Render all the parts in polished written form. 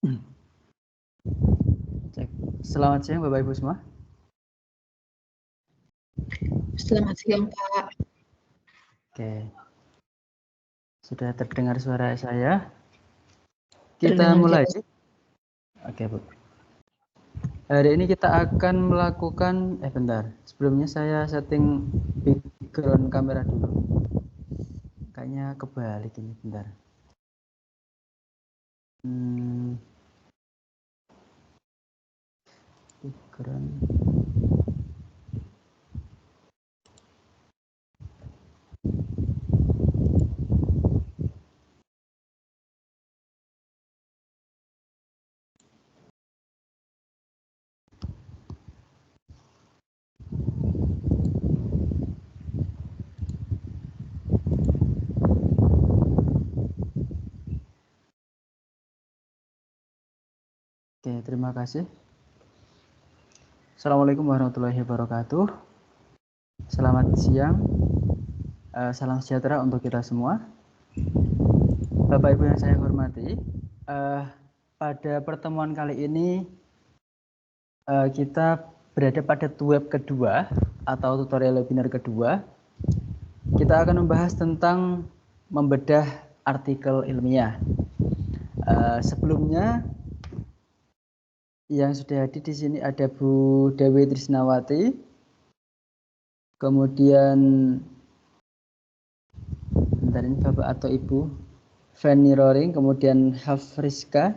Cek. Selamat siang Bapak Ibu semua. Selamat siang Pak. Oke. Sudah terdengar suara saya? Kita Terdengar mulai. jelas. Oke Bu. Hari ini kita akan melakukan, bentar. Sebelumnya saya setting background kamera dulu. Kayaknya kebalik ini, bentar. Background. Oke, terima kasih. Assalamualaikum warahmatullahi wabarakatuh. Selamat siang. Salam sejahtera untuk kita semua. Bapak Ibu yang saya hormati, pada pertemuan kali ini kita berada pada web kedua atau tutorial webinar kedua. Kita akan membahas tentang membedah artikel ilmiah. Sebelumnya yang sudah hadir di sini ada Bu Dewi Trisnawati, kemudian bentar ini Bapak atau Ibu Fanny Roring, kemudian Hafrizka,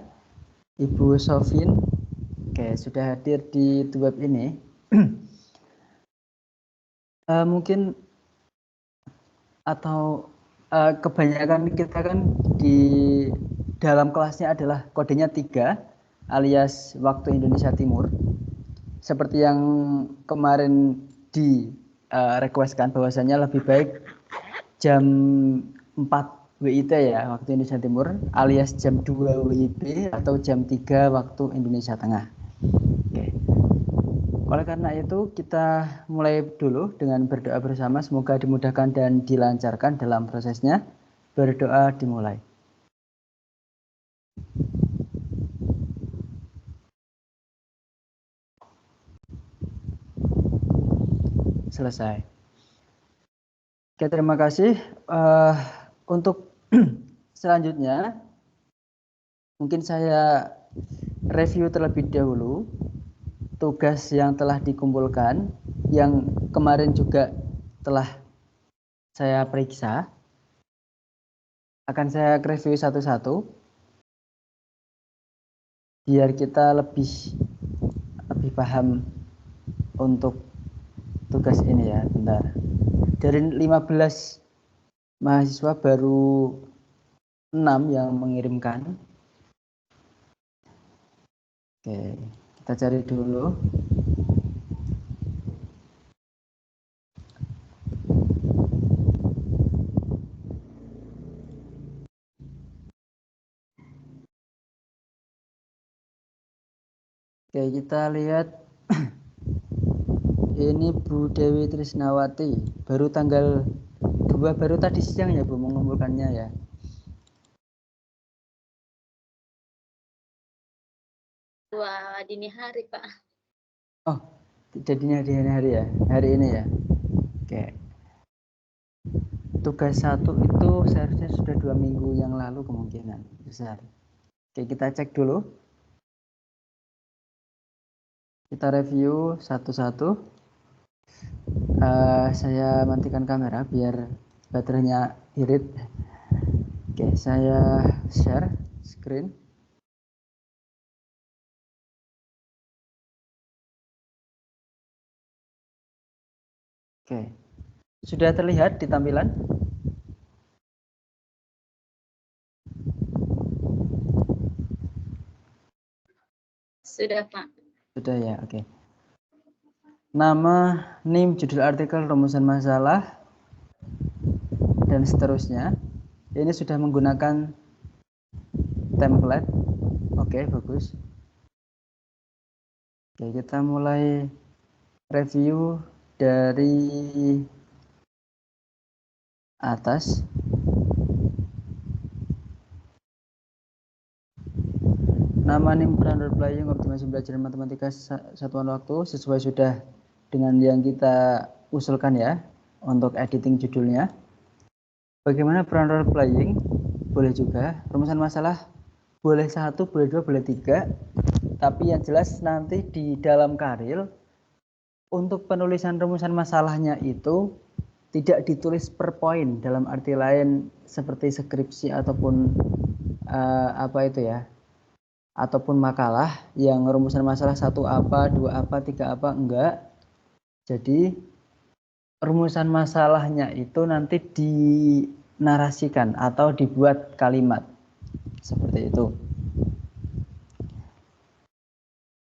Ibu Sofin. Oke, sudah hadir di web ini. Mungkin atau kebanyakan kita kan di dalam kelasnya adalah kodenya 3 alias waktu Indonesia Timur. Seperti yang kemarin di requestkan bahwasanya lebih baik jam 4 WIT ya waktu Indonesia Timur alias jam 2 WIB atau jam 3 waktu Indonesia Tengah. Oke. Oleh karena itu kita mulai dulu dengan berdoa bersama, semoga dimudahkan dan dilancarkan dalam prosesnya. Berdoa dimulai. Selesai. Oke, terima kasih. Untuk selanjutnya mungkin saya review terlebih dahulu tugas yang telah dikumpulkan, yang kemarin juga telah saya periksa. Akan saya review satu-satu biar kita lebih paham untuk tugas ini ya. Bentar. Dari 15 mahasiswa baru 6 yang mengirimkan. Oke, kita cari dulu. Oke, kita lihat ini Bu Dewi Trisnawati, baru tanggal 2, baru tadi siang ya Bu mengumpulkannya ya. Dini hari Pak. Oh, jadinya dini hari ya, hari ini ya. Oke. Tugas 1 itu seharusnya sudah 2 minggu yang lalu kemungkinan besar. Oke, kita cek dulu. Kita review satu-satu. Saya matikan kamera biar baterainya irit. Oke, saya share screen. Oke, sudah terlihat di tampilan? Sudah Pak. Sudah ya, oke. Nama, name, judul artikel, rumusan masalah, dan seterusnya. Ini sudah menggunakan template. Oke, bagus. Oke, kita mulai review dari atas. Nama NIM Role Playing Optimasi Belajar Matematika Satuan Waktu sesuai sudah dengan yang kita usulkan ya untuk editing judulnya. Bagaimana peran role playing? Boleh juga. Rumusan masalah boleh 1, boleh 2, boleh 3. Tapi yang jelas nanti di dalam karil untuk penulisan rumusan masalahnya itu tidak ditulis per poin, dalam arti lain seperti skripsi ataupun ataupun makalah yang rumusan masalah 1 apa, 2 apa, 3 apa, enggak. Jadi rumusan masalahnya itu nanti dinarasikan atau dibuat kalimat seperti itu.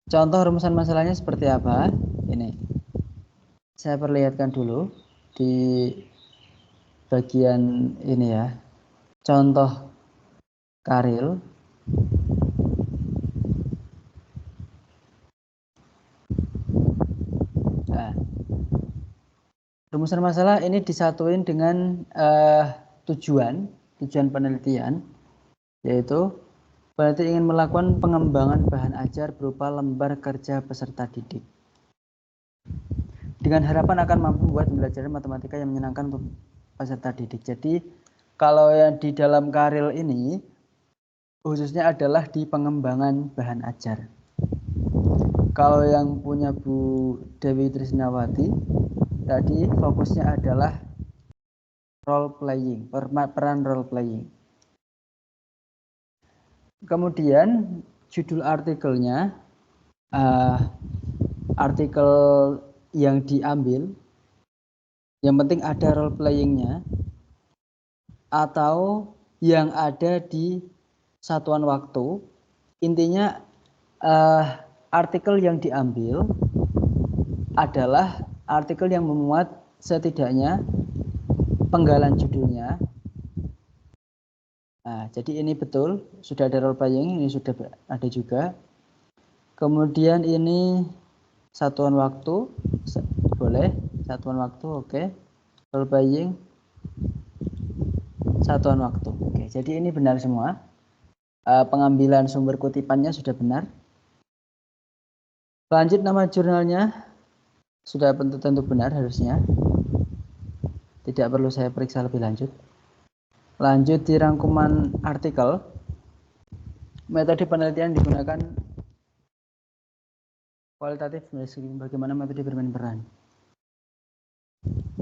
Contoh rumusan masalahnya seperti apa? Ini saya perlihatkan dulu di bagian ini ya. Contoh karil. Nah, rumusan masalah ini disatuin dengan tujuan penelitian, yaitu peneliti ingin melakukan pengembangan bahan ajar berupa lembar kerja peserta didik dengan harapan akan mampu membuat pembelajaran matematika yang menyenangkan untuk peserta didik. Jadi kalau yang di dalam karil ini khususnya adalah di pengembangan bahan ajar. Kalau yang punya Bu Dewi Trisnawati tadi fokusnya adalah role playing, peran role playing. Kemudian judul artikelnya, artikel yang diambil, yang penting ada role playingnya atau yang ada di satuan waktu. Intinya artikel yang diambil adalah artikel yang memuat setidaknya penggalan judulnya. Nah, jadi ini betul sudah ada role playing, ini sudah ada juga. Kemudian ini satuan waktu, boleh satuan waktu, oke. Role playing satuan waktu, oke. Jadi ini benar semua. Pengambilan sumber kutipannya sudah benar. Lanjut, nama jurnalnya sudah tentu benar harusnya. Tidak perlu saya periksa lebih lanjut. Lanjut di rangkuman artikel, metode penelitian digunakan kualitatif, bagaimana metode bermain peran.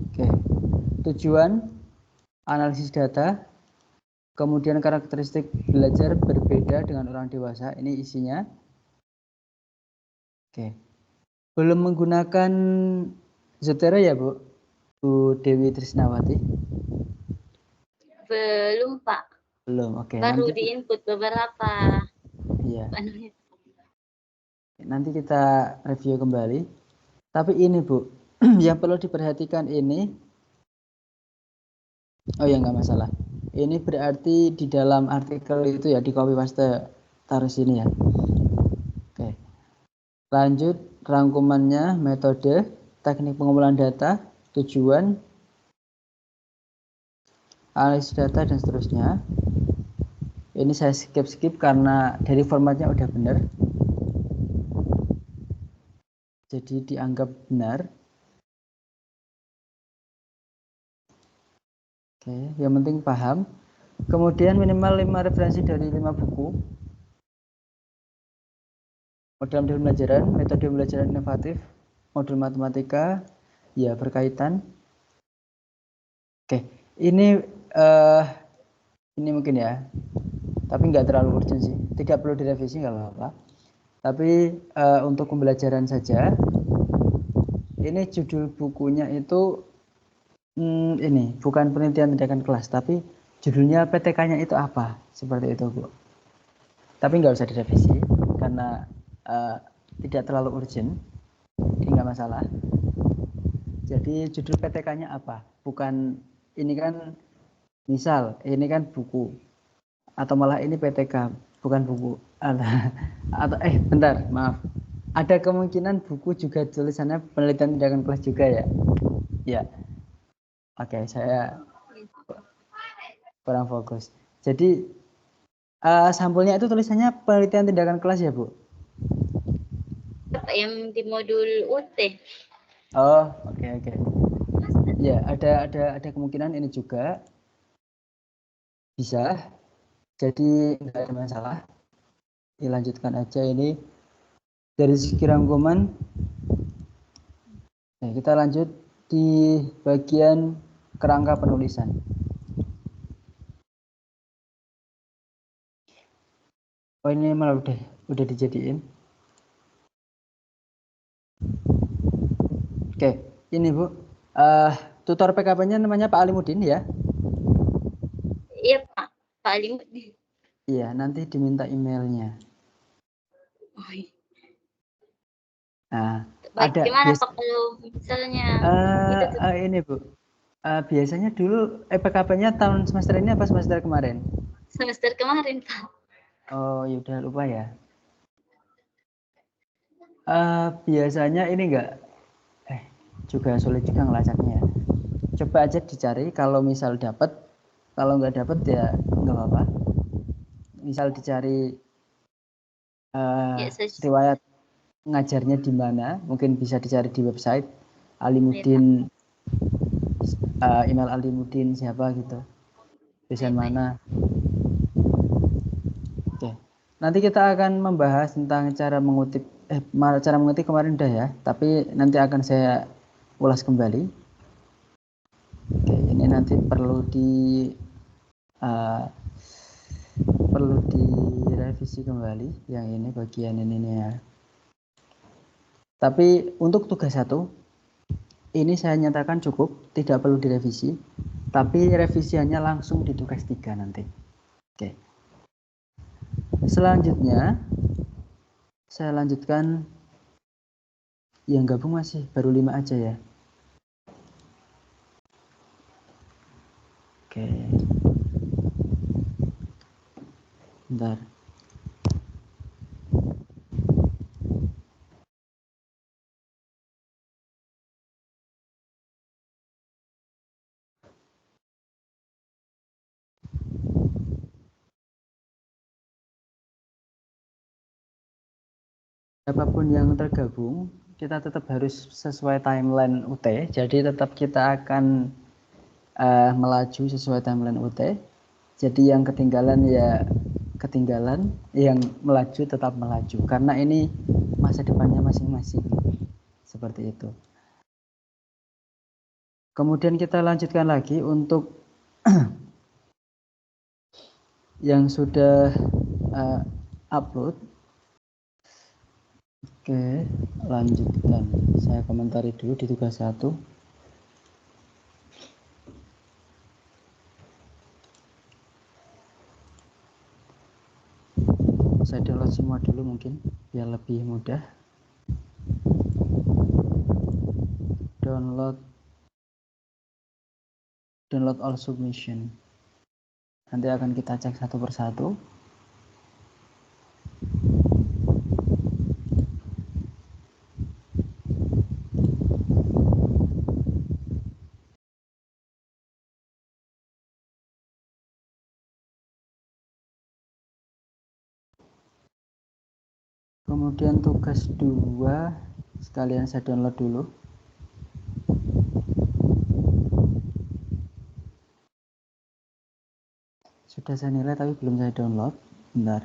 Oke, tujuan analisis data, kemudian karakteristik belajar berbeda dengan orang dewasa, ini isinya. Oke, belum menggunakan Zotero ya Bu Dewi Trisnawati? Belum Pak. Belum, oke. Baru di input beberapa. Iya. Nanti kita review kembali. Tapi ini Bu, yang perlu diperhatikan ini, oh ya nggak masalah. Ini berarti di dalam artikel itu ya di copy paste taruh sini ya. Oke. Lanjut rangkumannya, metode, teknik pengumpulan data, tujuan, analisis data dan seterusnya. Ini saya skip karena dari formatnya udah benar. Jadi dianggap benar. Oke, yang penting paham. Kemudian minimal 5 referensi dari 5 buku. Model pembelajaran, metode pembelajaran inovatif, modul matematika, ya berkaitan. Oke, ini mungkin ya, tapi nggak terlalu urgent sih. Tidak perlu direvisi nggak apa-apa. Tapi untuk pembelajaran saja, ini judul bukunya itu ini bukan penelitian tindakan kelas, tapi judulnya PTK-nya itu apa? Seperti itu Bu. Tapi nggak usah direvisi karena tidak terlalu urgent, jadi nggak masalah. Jadi judul PTK-nya apa? Bukan ini kan, misal ini kan buku, atau malah ini PTK, bukan buku. Atau bentar, maaf. Ada kemungkinan buku juga tulisannya penelitian tindakan kelas juga ya? Ya. Oke, saya kurang fokus. Jadi Sampulnya itu tulisannya penelitian tindakan kelas ya, Bu? Apa yang di modul UT? Oh, oke. Ya, ada kemungkinan ini juga bisa. Jadi nggak ada masalah. Dilanjutkan aja ini dari segi rangkuman. Nah, kita lanjut di bagian kerangka penulisan. Oh, ini malah udah dijadiin. Oke, ini Bu. Tutor PKP-nya namanya Pak Alimudin ya? Iya Pak, Pak Alimuddin. Iya, nanti diminta emailnya. Oh, iya. Nah, ada Bagaimana Pak kalau misalnya itu tuh ini Bu. Biasanya dulu PKP-nya tahun semester ini apa semester kemarin? semester kemarin Pak? Oh, ya udah lupa ya. Biasanya ini enggak juga sulit juga ngelacaknya. Coba aja dicari, kalau misal dapat, kalau nggak dapat ya nggak apa-apa. Misal dicari Ya, riwayat ngajarnya di mana, mungkin bisa dicari di website ya, Pak. Alimudin, email Alimudin siapa gitu, Ya, desain Pak. mana. Oke. Nanti kita akan membahas tentang cara mengetik kemarin udah ya, tapi nanti akan saya ulas kembali. Oke, ini nanti uh, perlu direvisi kembali yang ini bagian ini ya. Tapi untuk tugas 1 ini saya nyatakan cukup, tidak perlu direvisi, tapi revisiannya langsung di tugas 3 nanti. Oke. Selanjutnya saya lanjutkan, yang gabung masih baru 5 aja ya. Oke. Bentar. Siapapun yang tergabung, kita tetap harus sesuai timeline UT. Jadi tetap kita akan melaju sesuai timeline UT. Jadi yang ketinggalan ya ketinggalan, yang melaju tetap melaju. Karena ini masa depannya masing-masing. Seperti itu. Kemudian kita lanjutkan lagi untuk yang sudah upload. Oke, lanjutkan. Saya komentari dulu di tugas 1. Saya download semua dulu mungkin biar lebih mudah. Download all submission. Nanti akan kita cek satu persatu. Kemudian tugas 2 sekalian saya download dulu. Sudah saya nilai tapi belum saya download. Bentar.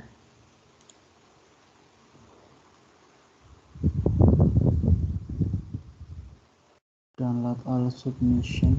Download all submission.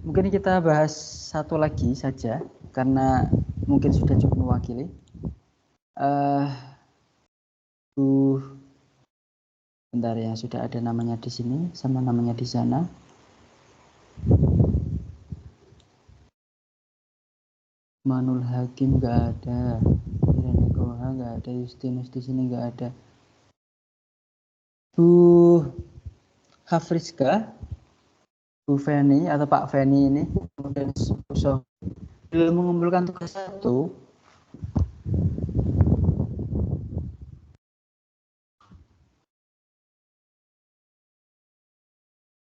Mungkin kita bahas satu lagi saja karena mungkin sudah cukup mewakili. Bentar ya, sudah ada namanya di sini sama namanya di sana. Manul Hakim nggak ada. Irene Goha nggak ada, Justinus di sini nggak ada. Bu Hafrizka, Bu Feni atau Pak Feni ini kemudian belum mengumpulkan tugas satu.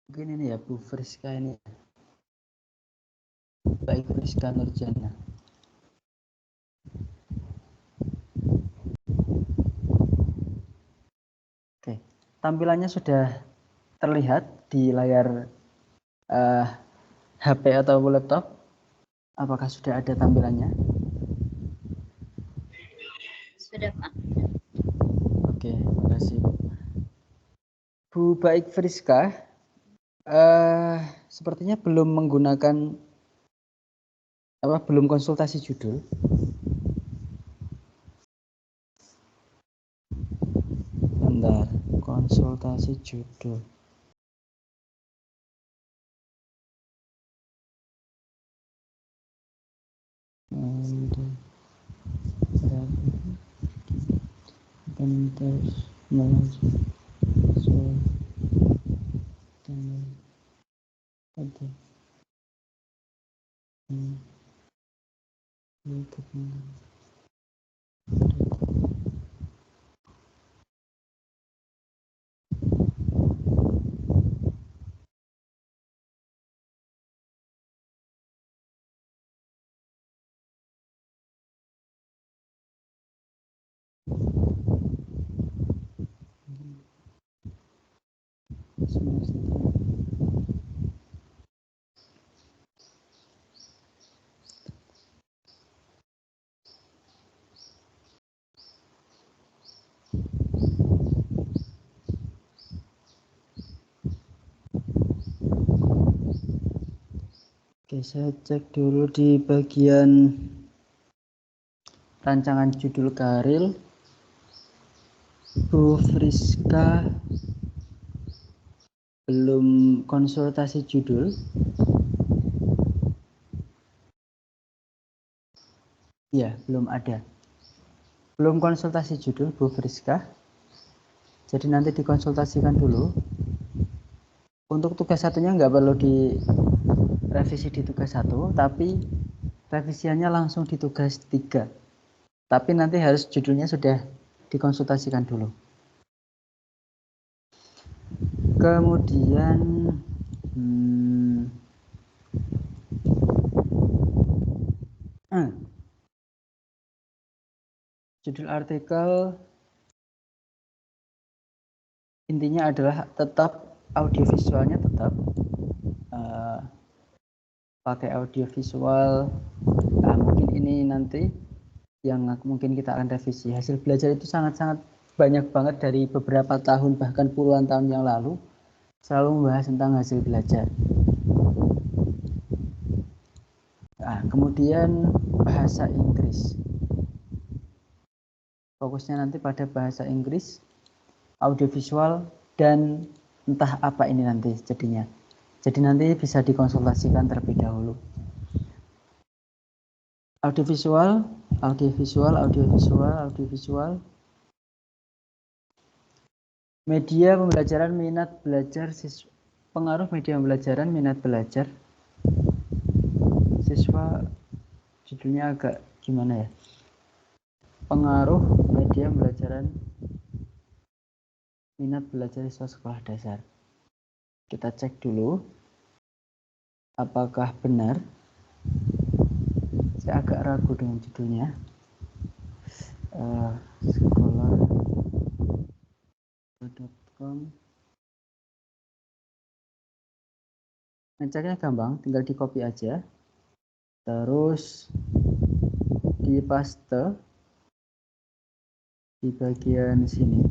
Mungkin ini ya Bu Friska ini, baik Friska Nurjana. Oke, tampilannya sudah terlihat di layar HP atau laptop. Apakah sudah ada tampilannya? Sudah, Pak. Oke, terima kasih. Bu Baik Friska, sepertinya belum menggunakan belum konsultasi judul. Bentar, konsultasi judul. Oke, saya cek dulu di bagian rancangan judul karil. Bu Friska belum konsultasi judul. Ya, belum ada. Belum konsultasi judul Bu Friska. Jadi nanti dikonsultasikan dulu. Untuk tugas satunya nggak perlu direvisi di tugas 1, tapi revisiannya langsung di tugas 3. Tapi nanti harus judulnya sudah dikonsultasikan dulu. Kemudian judul artikel intinya adalah tetap audiovisualnya tetap pakai audiovisual. Mungkin ini nanti yang mungkin kita akan revisi. Hasil belajar itu sangat-sangat banyak banget dari beberapa tahun bahkan puluhan tahun yang lalu selalu membahas tentang hasil belajar. Kemudian bahasa Inggris. Fokusnya nanti pada bahasa Inggris, audiovisual, dan entah apa ini nanti jadinya. Jadi nanti bisa dikonsultasikan terlebih dahulu. Audiovisual. Media pembelajaran, minat belajar siswa. Pengaruh media pembelajaran, minat belajar siswa. Judulnya agak gimana ya? Pengaruh media pembelajaran, minat belajar siswa sekolah dasar. Kita cek dulu apakah benar. Saya agak ragu dengan judulnya. Sekolah.com. Ngeceknya gampang, tinggal di copy aja. Terus di paste di bagian sini.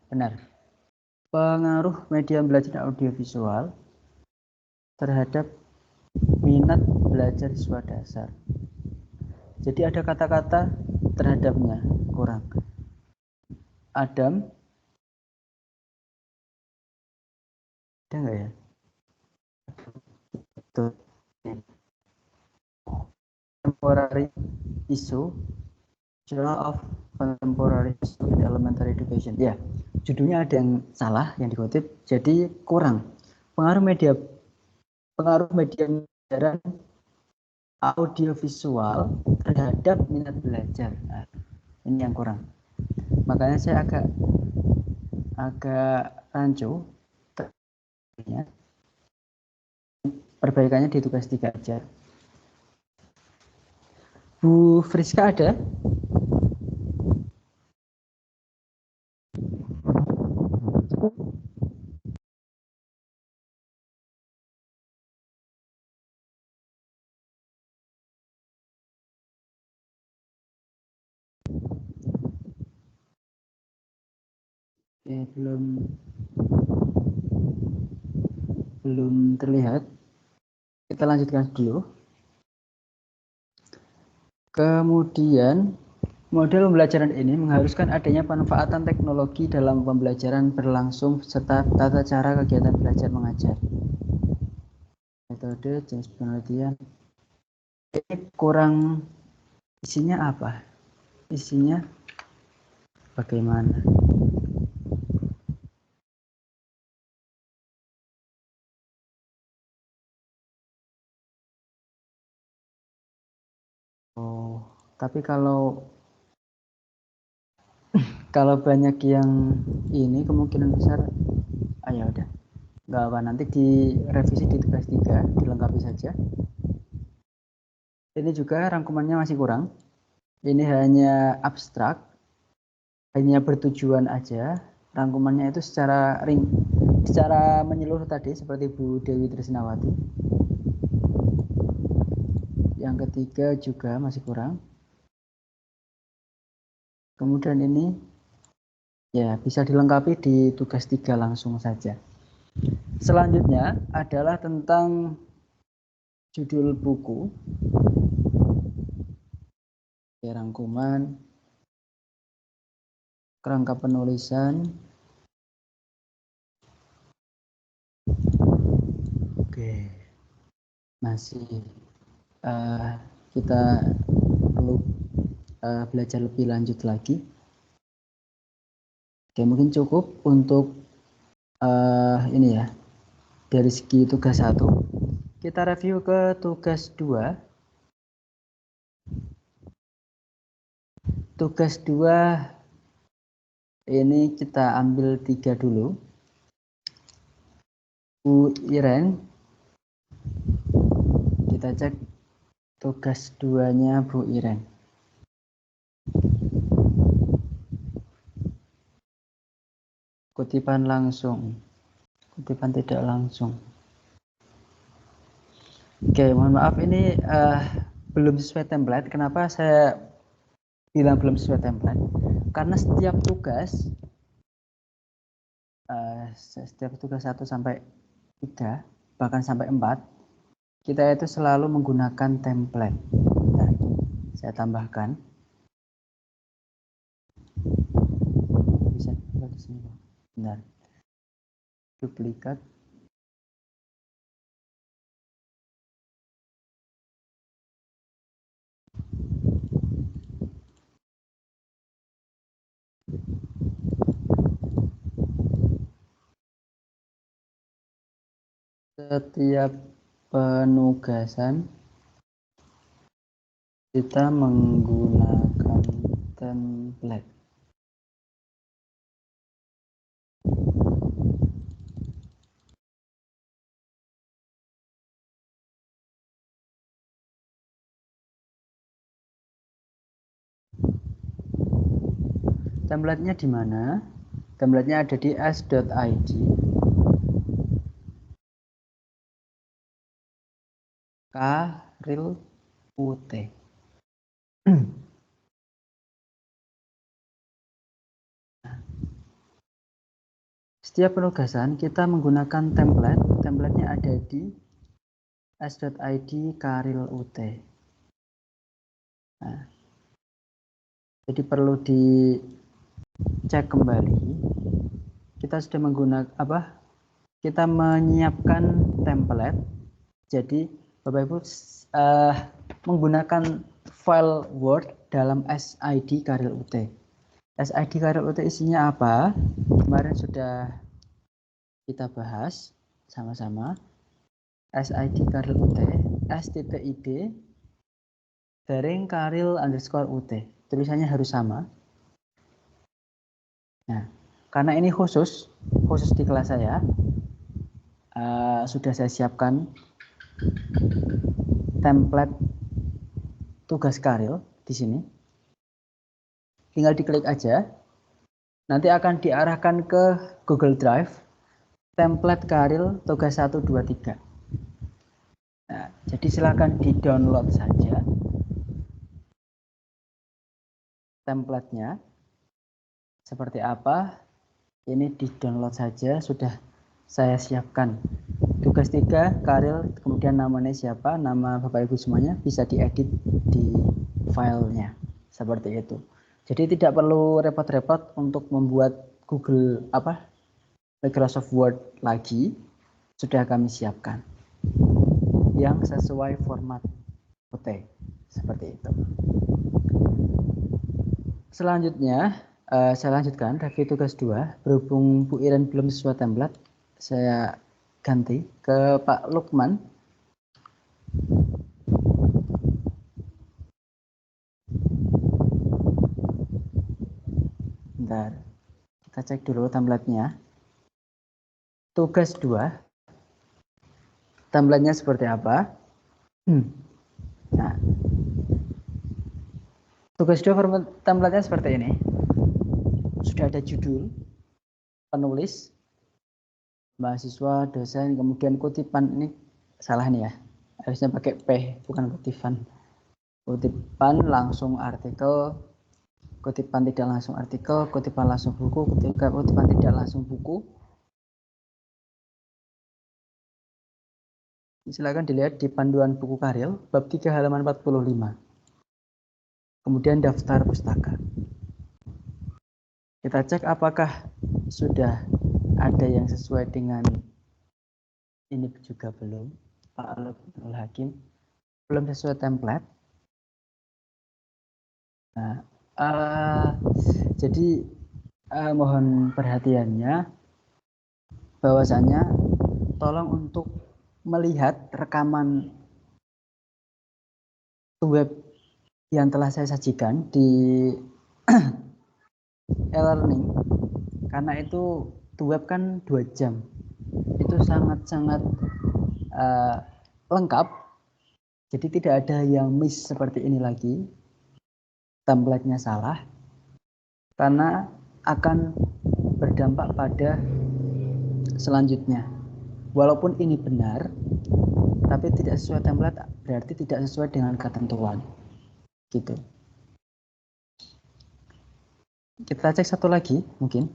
Benar. Pengaruh media belajar audiovisual terhadap minat belajar siswa dasar. Jadi ada kata-kata terhadapnya kurang. Adam, ada nggak ya? Contemporary issue, Journal of Contemporary Issue in Elementary Education. Ya, judulnya ada yang salah yang dikutip, jadi kurang. Pengaruh media pelajaran audiovisual terhadap minat belajar. Nah, ini yang kurang. Makanya saya agak rancu. Perbaikannya di tugas 3 aja. Bu Friska ada? Belum terlihat. Kita lanjutkan dulu. Kemudian model pembelajaran ini mengharuskan adanya pemanfaatan teknologi dalam pembelajaran berlangsung serta tata cara kegiatan belajar mengajar. Metode jenis penelitian. Ini kurang, isinya apa? Isinya bagaimana? Oh, tapi kalau banyak yang ini kemungkinan besar, ya udah, nggak apa, nanti direvisi di tugas 3, dilengkapi saja. Ini juga rangkumannya masih kurang. Ini hanya abstrak, hanya bertujuan aja. Rangkumannya itu secara menyeluruh tadi seperti Bu Dewi Trisnawati. Yang ketiga juga masih kurang. Kemudian ini ya bisa dilengkapi di tugas 3 langsung saja. Selanjutnya adalah tentang judul buku, rangkuman, kerangka penulisan. Oke, masih kita perlu belajar lebih lanjut lagi. Oke, mungkin cukup untuk ini ya, dari segi tugas 1. Kita review ke tugas 2. Tugas 2 ini kita ambil 3 dulu. Bu Iren, kita cek tugas 2-nya Bu Iren. Kutipan langsung, kutipan tidak langsung. Oke, mohon maaf ini belum sesuai template. Kenapa saya bilang belum sesuai template? Karena setiap tugas 1 sampai 3, bahkan sampai 4, kita itu selalu menggunakan template. Nah, saya tambahkan. Bisa di sini. Benar. Duplikat. Setiap penugasan kita menggunakan template. Template-nya di mana? Template-nya ada di s.id. Karil UT. Setiap penugasan kita menggunakan template. Templatenya ada di s.id karil ut. Nah, jadi perlu dicek kembali. Kita sudah menggunakan kita menyiapkan template. Jadi Bapak Ibu menggunakan file Word dalam SID karil ut. SID karil ut isinya apa? Kemarin sudah kita bahas sama-sama. SID karil ut s.id _karil_ut. Tulisannya harus sama. Nah, karena ini khusus di kelas saya, sudah saya siapkan template tugas karil di sini. Tinggal diklik aja. Nanti akan diarahkan ke Google Drive template karil tugas 1 2 3. Nah, jadi silakan di-download saja templatenya. Seperti apa? Ini di-download saja, sudah saya siapkan. Tugas 3 karil, kemudian namanya siapa, nama Bapak Ibu semuanya bisa diedit di filenya. Seperti itu. Jadi tidak perlu repot-repot untuk membuat Microsoft Word lagi, sudah kami siapkan yang sesuai format UT. Seperti itu. Selanjutnya saya lanjutkan review tugas 2. Berhubung Bu Iren belum sesuai template, saya ganti ke Pak Lukman. Bentar, kita cek dulu templatenya. Tugas 2, templatenya seperti apa? Nah, tugas 2 templatenya seperti ini. Sudah ada judul, penulis, mahasiswa, dosen, kemudian kutipan. Ini salah nih ya, harusnya pakai P, bukan kutipan. Kutipan langsung artikel, kutipan tidak langsung artikel, kutipan langsung buku, kutipan tidak langsung buku. Silakan dilihat di panduan buku karil, bab 3 halaman 45. Kemudian daftar pustaka. Kita cek apakah sudah ada yang sesuai dengan ini juga belum. Pak Alul Hakim belum sesuai template. Nah, jadi mohon perhatiannya, bahwasanya tolong untuk melihat rekaman web yang telah saya sajikan di e-learning, karena itu web kan 2 jam, itu sangat-sangat lengkap, jadi tidak ada yang miss seperti ini lagi, templatenya salah, karena akan berdampak pada selanjutnya. Walaupun ini benar, tapi tidak sesuai template, berarti tidak sesuai dengan ketentuan. Gitu. Kita cek satu lagi mungkin.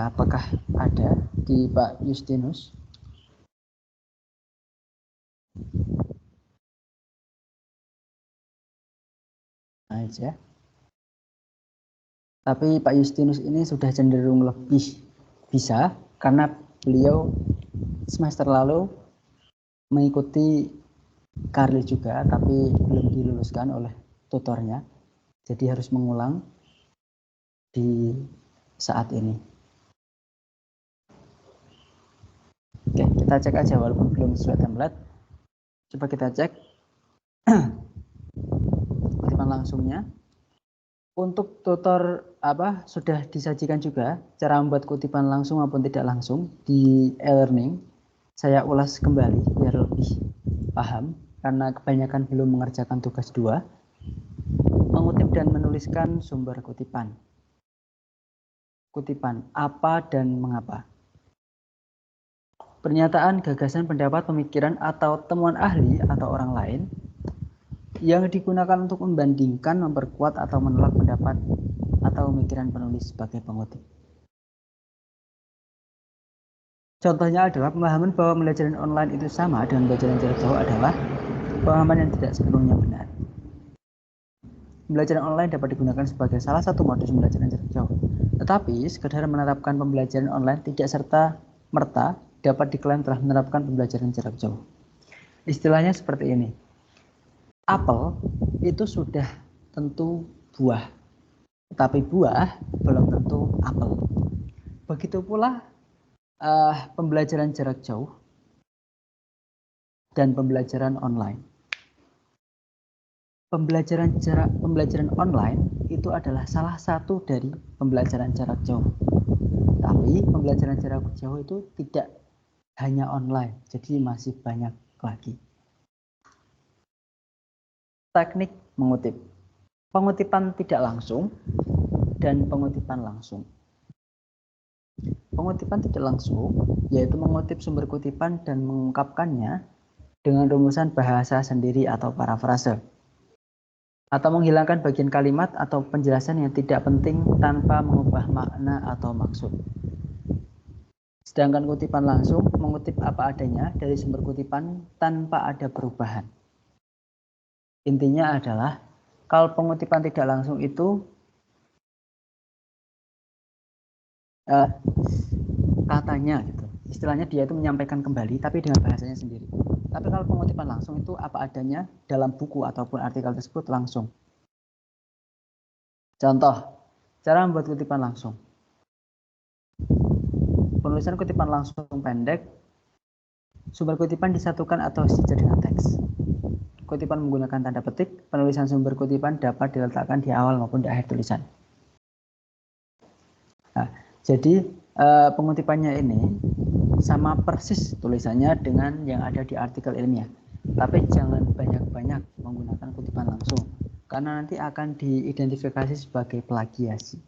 Apakah ada di Pak Justinus? Aja. Tapi Pak Justinus ini sudah cenderung lebih bisa, karena beliau semester lalu mengikuti karil juga, tapi belum diluluskan oleh tutornya, jadi harus mengulang di saat ini. Oke, kita cek aja walaupun belum sesuai template. Coba kita cek kutipan langsungnya. Untuk tutor sudah disajikan juga cara membuat kutipan langsung maupun tidak langsung di e-learning. Saya ulas kembali biar lebih paham, karena kebanyakan belum mengerjakan tugas 2. Mengutip dan menuliskan sumber kutipan. Kutipan apa dan mengapa. Pernyataan, gagasan, pendapat, pemikiran, atau temuan ahli atau orang lain yang digunakan untuk membandingkan, memperkuat, atau menolak pendapat atau pemikiran penulis sebagai pengutip. Contohnya adalah pemahaman bahwa pembelajaran online itu sama dengan pembelajaran jarak jauh adalah pemahaman yang tidak sepenuhnya benar. Pembelajaran online dapat digunakan sebagai salah satu modus pembelajaran jarak jauh. Tetapi, sekedar menerapkan pembelajaran online tidak serta-merta dapat diklaim telah menerapkan pembelajaran jarak jauh. Istilahnya seperti ini. Apel itu sudah tentu buah, tetapi buah belum tentu apel. Begitu pula pembelajaran jarak jauh dan pembelajaran online. Pembelajaran online itu adalah salah satu dari pembelajaran jarak jauh. Tapi pembelajaran jarak jauh itu tidak hanya online, jadi masih banyak lagi. Teknik mengutip. Pengutipan tidak langsung dan pengutipan langsung. Pengutipan tidak langsung yaitu mengutip sumber kutipan dan mengungkapkannya dengan rumusan bahasa sendiri atau parafrase, atau menghilangkan bagian kalimat atau penjelasan yang tidak penting tanpa mengubah makna atau maksud. Sedangkan kutipan langsung mengutip apa adanya dari sumber kutipan tanpa ada perubahan. Intinya adalah kalau pengutipan tidak langsung itu katanya gitu. Istilahnya dia itu menyampaikan kembali tapi dengan bahasanya sendiri. Tapi kalau pengutipan langsung itu apa adanya dalam buku ataupun artikel tersebut langsung. Contoh, cara membuat kutipan langsung. Penulisan kutipan langsung pendek, sumber kutipan disatukan atau sejajar dengan teks. Kutipan menggunakan tanda petik, penulisan sumber kutipan dapat diletakkan di awal maupun di akhir tulisan. Nah, jadi pengutipannya ini sama persis tulisannya dengan yang ada di artikel ilmiah. Tapi jangan banyak-banyak menggunakan kutipan langsung, karena nanti akan diidentifikasi sebagai plagiasi.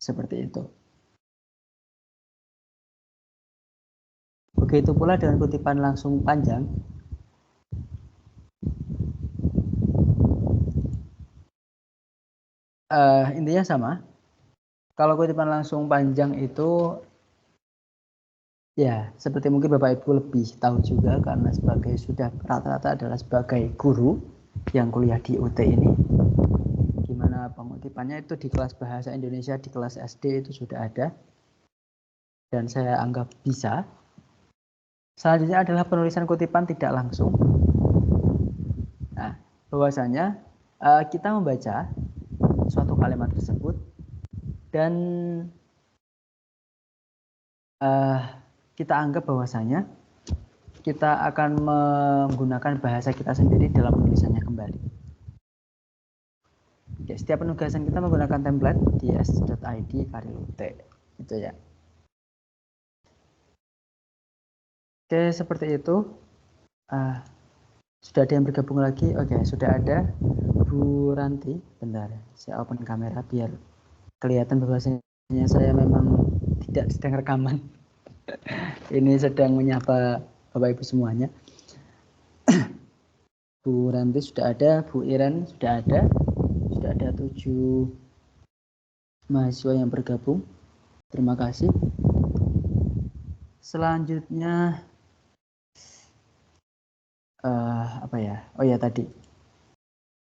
Seperti itu. Begitu pula dengan kutipan langsung panjang. Intinya sama. Kalau kutipan langsung panjang itu ya seperti mungkin Bapak Ibu lebih tahu juga karena sebagai sudah rata-rata adalah sebagai guru yang kuliah di UT ini, gimana pengutipannya itu di kelas bahasa Indonesia di kelas SD itu sudah ada dan saya anggap bisa. Selanjutnya adalah penulisan kutipan tidak langsung. Nah, bahwasanya kita membaca suatu kalimat tersebut dan kita anggap bahwasanya kita akan menggunakan bahasa kita sendiri dalam penulisannya kembali. Oke, setiap penugasan kita menggunakan template di s.id karilute itu ya. Oke, seperti itu. Sudah ada yang bergabung lagi? Oke, sudah ada Bu Ranti. Bentar, saya open kamera biar kelihatan bahwasanya saya memang tidak sedang rekaman. Ini sedang menyapa Bapak Ibu semuanya. Bu Ranti sudah ada, Bu Iren sudah ada 7 mahasiswa yang bergabung. Terima kasih. Selanjutnya apa ya? Oh ya tadi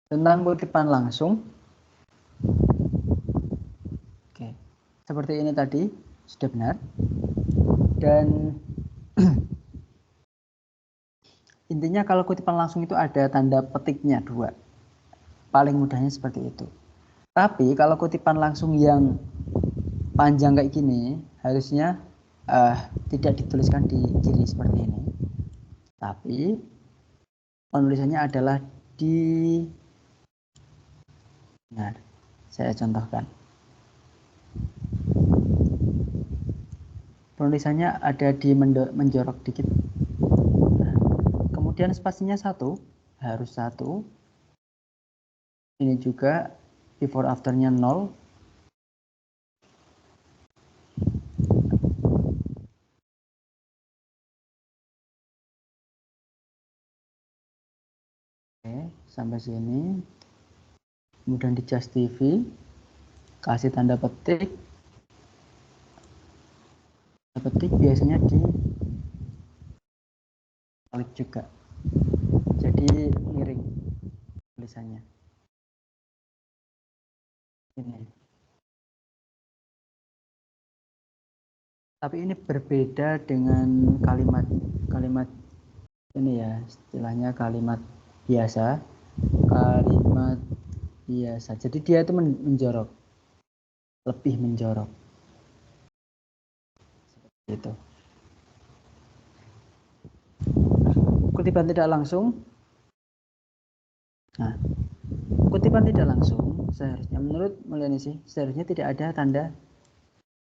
tentang kutipan langsung. Oke, seperti ini tadi sudah benar. Dan intinya kalau kutipan langsung itu ada tanda petiknya 2. Paling mudahnya seperti itu. Tapi kalau kutipan langsung yang panjang kayak gini harusnya tidak dituliskan di kiri seperti ini. Tapi penulisannya adalah di nah, saya contohkan. Penulisannya ada di menjorok dikit. Nah, kemudian spasinya 1 harus 1. Ini juga before afternya 0. Oke, sampai sini. Kemudian di Just TV kasih tanda petik. Tanda petik biasanya di klik juga. Jadi miring tulisannya. Ini. Tapi ini berbeda dengan kalimat ini ya, istilahnya kalimat biasa. Kalimat biasa. Jadi dia itu menjorok. Lebih menjorok. Seperti itu. Kutipan tidak langsung. Nah, kutipan tidak langsung seharusnya menurut Mulyani seharusnya tidak ada tanda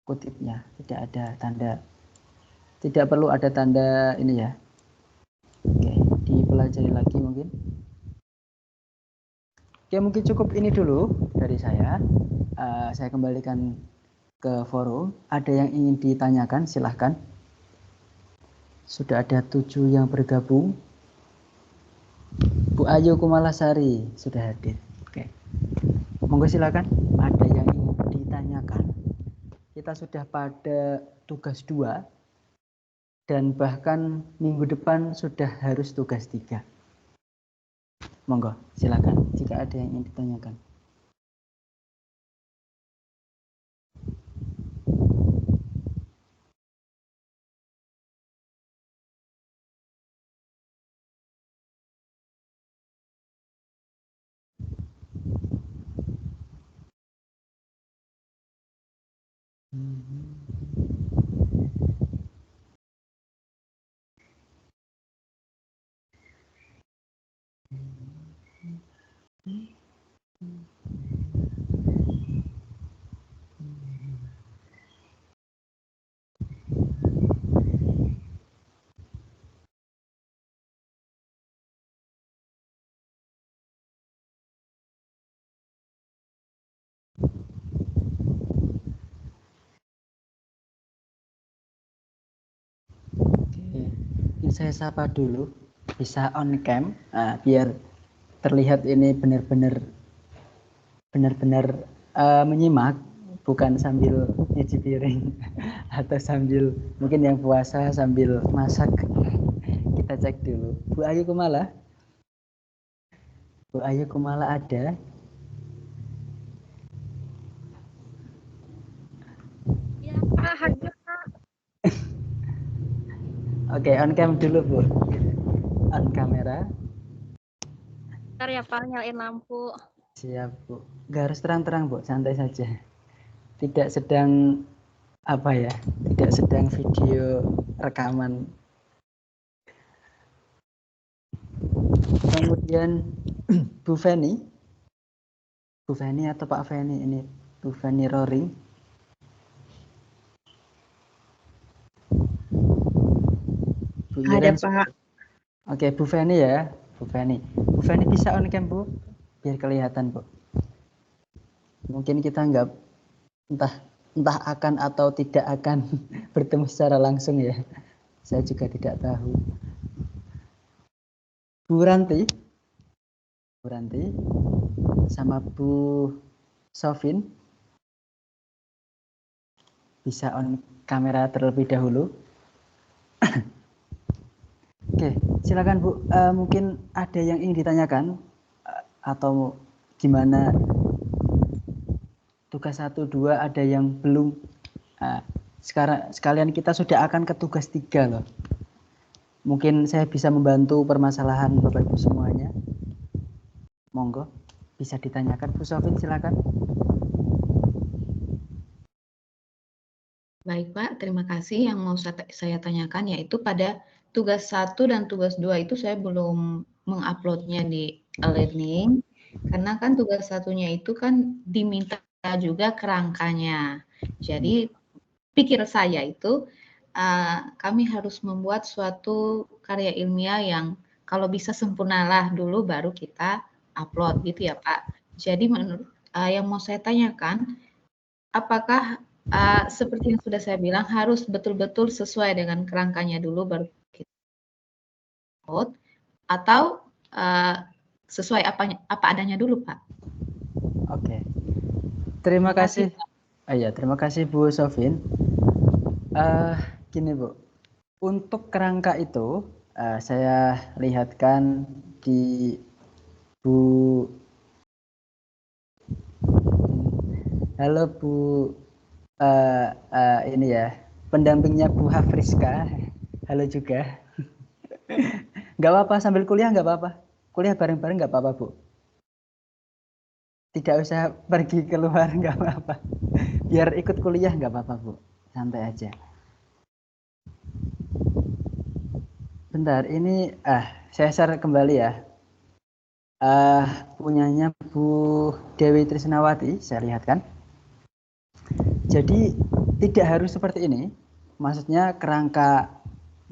kutipnya, tidak ada tanda, tidak perlu ada tanda ini ya. Oke, dipelajari lagi mungkin. Oke, mungkin cukup ini dulu dari saya. Saya kembalikan ke forum. Ada yang ingin ditanyakan, silahkan. Sudah ada 7 yang bergabung. Bu Ayu Kumalasari sudah hadir. Oke. Monggo silakan. Ada yang ingin ditanyakan. Kita sudah pada tugas 2 dan bahkan minggu depan sudah harus tugas 3. Monggo silakan jika ada yang ingin ditanyakan. Ini saya sapa dulu, bisa on cam, biar terlihat ini benar-benar menyimak, bukan sambil nyuci piring atau sambil mungkin yang puasa sambil masak. Kita cek dulu. Bu Ayu Kumala? Bu Ayu Kumala ada? Ya Pak, hadir Pak. Oke, on cam dulu Bu. On kamera. Bentar ya Pak, nyalain lampu. Siap Bu. Gak harus terang-terang Bu, santai saja. Tidak sedang apa ya? Tidak sedang video rekaman. Kemudian Bu Feni atau Pak Feni ini? Bu Feni Roring. Bu Ada Iren, Pak. Oke, Bu Feni ya. Bu Feni bisa on cam Bu? Biar kelihatan Bu. Mungkin kita nggak entah akan atau tidak akan bertemu secara langsung ya. Saya juga tidak tahu. Bu Ranti sama Bu Sofin bisa on kamera terlebih dahulu. Oke, silakan Bu. Mungkin ada yang ingin ditanyakan atau gimana? Tugas 1, 2 ada yang belum. Sekarang sekalian kita sudah akan ke tugas 3 loh. Mungkin saya bisa membantu permasalahan Bapak Ibu semuanya. Monggo, bisa ditanyakan. Bu Sofin, silakan. Baik Pak, terima kasih. Yang mau saya tanyakan yaitu pada tugas 1 dan tugas 2 itu saya belum menguploadnya di e-learning. Karena kan tugas satunya itu kan diminta juga kerangkanya. Jadi pikir saya itu kami harus membuat suatu karya ilmiah yang kalau bisa sempurnalah dulu baru kita upload gitu ya Pak. Jadi menurut yang mau saya tanyakan, apakah seperti yang sudah saya bilang harus betul-betul sesuai dengan kerangkanya dulu baru kita upload, atau sesuai apa adanya dulu Pak? Oke. Terima kasih. Terima kasih Bu Sofin. Gini Bu, untuk kerangka itu Saya lihatkan di Bu. Halo Bu, ini ya pendampingnya Bu Hafriska. Halo juga. Nggak apa-apa, sambil kuliah nggak apa-apa. Kuliah bareng-bareng nggak apa-apa Bu. Tidak usah pergi keluar nggak apa-apa. Biar ikut kuliah nggak apa-apa Bu. Santai aja. Bentar, ini saya share kembali ya. Punyanya Bu Dewi Trisnawati, saya lihat kan. Jadi tidak harus seperti ini. Maksudnya kerangka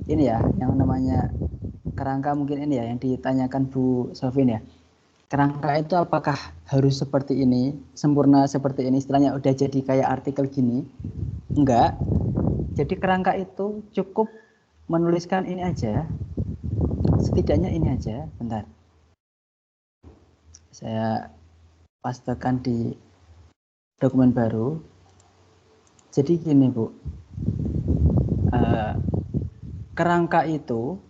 ini ya, yang namanya kerangka mungkin ini ya yang ditanyakan Bu Sofin ya. Kerangka itu apakah harus seperti ini, sempurna seperti ini, istilahnya udah jadi kayak artikel gini? Enggak. Jadi kerangka itu cukup menuliskan ini aja. Setidaknya ini aja, bentar. Saya pastekan di dokumen baru. Jadi gini Bu, kerangka itu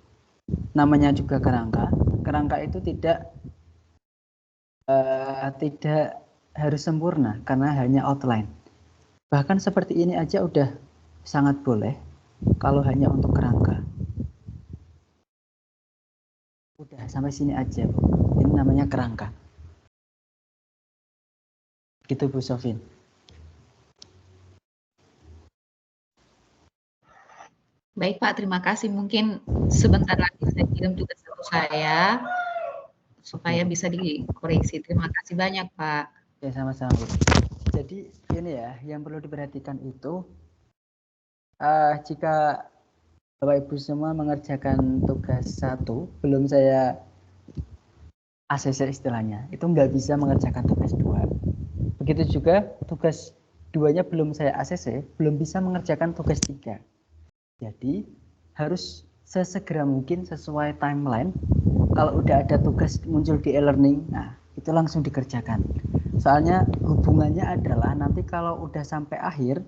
namanya juga kerangka. Kerangka itu tidak harus sempurna karena hanya outline. Bahkan seperti ini aja udah sangat boleh kalau hanya untuk kerangka. Udah sampai sini aja Bu. Ini namanya kerangka. Gitu Bu Sofin. Baik Pak, terima kasih. Mungkin sebentar lagi saya kirim tugas satu saya supaya bisa dikoreksi. Terima kasih banyak Pak. Ya sama-sama Bu. Jadi ini ya, yang perlu diperhatikan itu jika Bapak Ibu semua mengerjakan tugas 1, belum saya ACC istilahnya, itu nggak bisa mengerjakan tugas 2. Begitu juga tugas 2-nya belum saya ACC, belum bisa mengerjakan tugas 3. Jadi harus sesegera mungkin sesuai timeline. Kalau udah ada tugas muncul di e-learning, nah itu langsung dikerjakan. Soalnya hubungannya adalah nanti kalau udah sampai akhir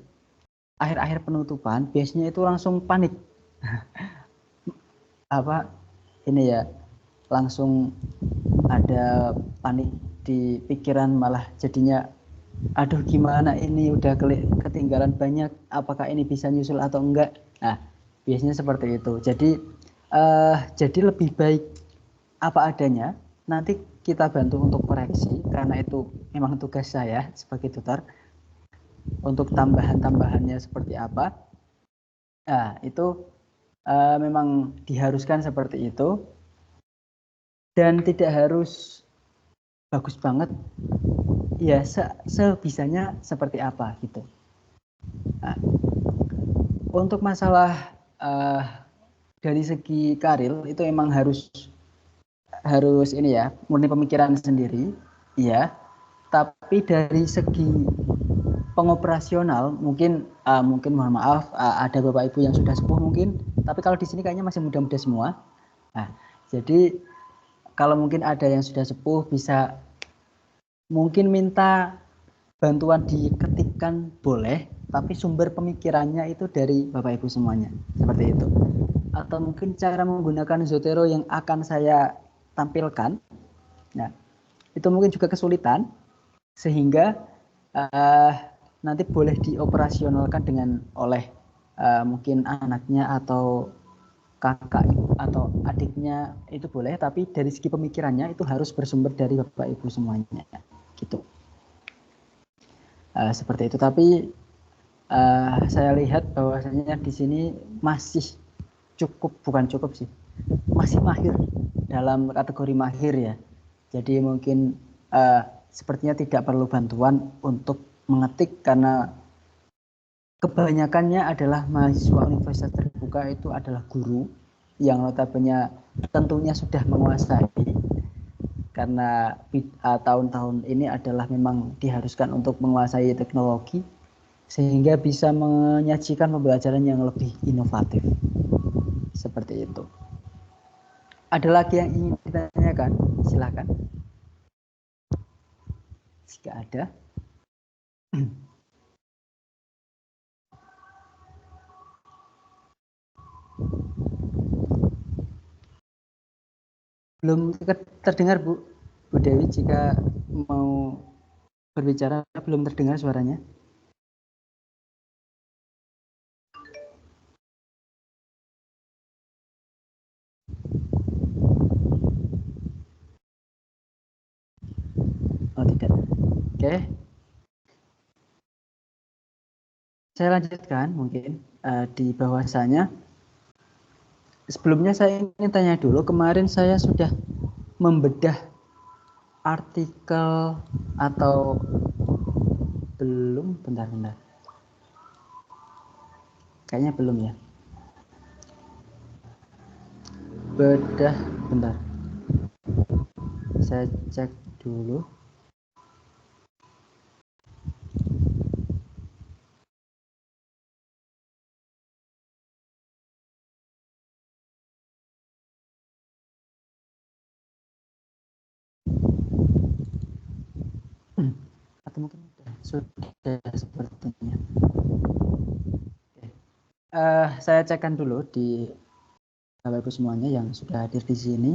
penutupan, biasanya itu langsung panik. Ini ya, langsung ada panik di pikiran, malah jadinya aduh gimana ini udah ketinggalan banyak, apakah ini bisa nyusul atau enggak. Nah biasanya seperti itu. Jadi lebih baik apa adanya, nanti kita bantu untuk koreksi karena itu memang tugas saya sebagai tutor untuk tambahannya seperti apa. Nah itu memang diharuskan seperti itu dan tidak harus bagus banget ya, sebisanya seperti apa gitu. Nah, untuk masalah dari segi karir itu emang harus ini ya, murni pemikiran sendiri ya, tapi dari segi pengoperasional mungkin mohon maaf ada Bapak Ibu yang sudah sepuh mungkin, tapi kalau di sini kayaknya masih muda-muda semua. Nah, jadi kalau mungkin ada yang sudah sepuh bisa mungkin minta bantuan diketikkan boleh, tapi sumber pemikirannya itu dari Bapak Ibu semuanya, seperti itu. Atau mungkin cara menggunakan Zotero yang akan saya tampilkan, nah itu mungkin juga kesulitan, sehingga nanti boleh dioperasionalkan dengan oleh mungkin anaknya atau kakak atau adiknya, itu boleh, tapi dari segi pemikirannya itu harus bersumber dari Bapak Ibu semuanya, gitu. Seperti itu. Tapi saya lihat bahwasanya di sini masih masih mahir, dalam kategori mahir ya. Jadi mungkin sepertinya tidak perlu bantuan untuk mengetik karena kebanyakannya adalah mahasiswa Universitas Terbuka itu adalah guru yang notabene tentunya sudah menguasai, karena tahun-tahun ini adalah memang diharuskan untuk menguasai teknologi sehingga bisa menyajikan pembelajaran yang lebih inovatif. Seperti itu. Ada lagi yang ingin ditanyakan? Silakan. Jika ada. Belum terdengar Bu Dewi, jika mau berbicara belum terdengar suaranya. Oh tidak. Oke. Saya lanjutkan mungkin di bahwasanya sebelumnya saya ingin tanya dulu, kemarin saya sudah membedah artikel atau belum? Bentar. Kayaknya belum ya. Bentar. Saya cek dulu. Atau mungkin sudah sepertinya. Saya cekkan dulu di Bapak-Ibu semuanya yang sudah hadir di sini.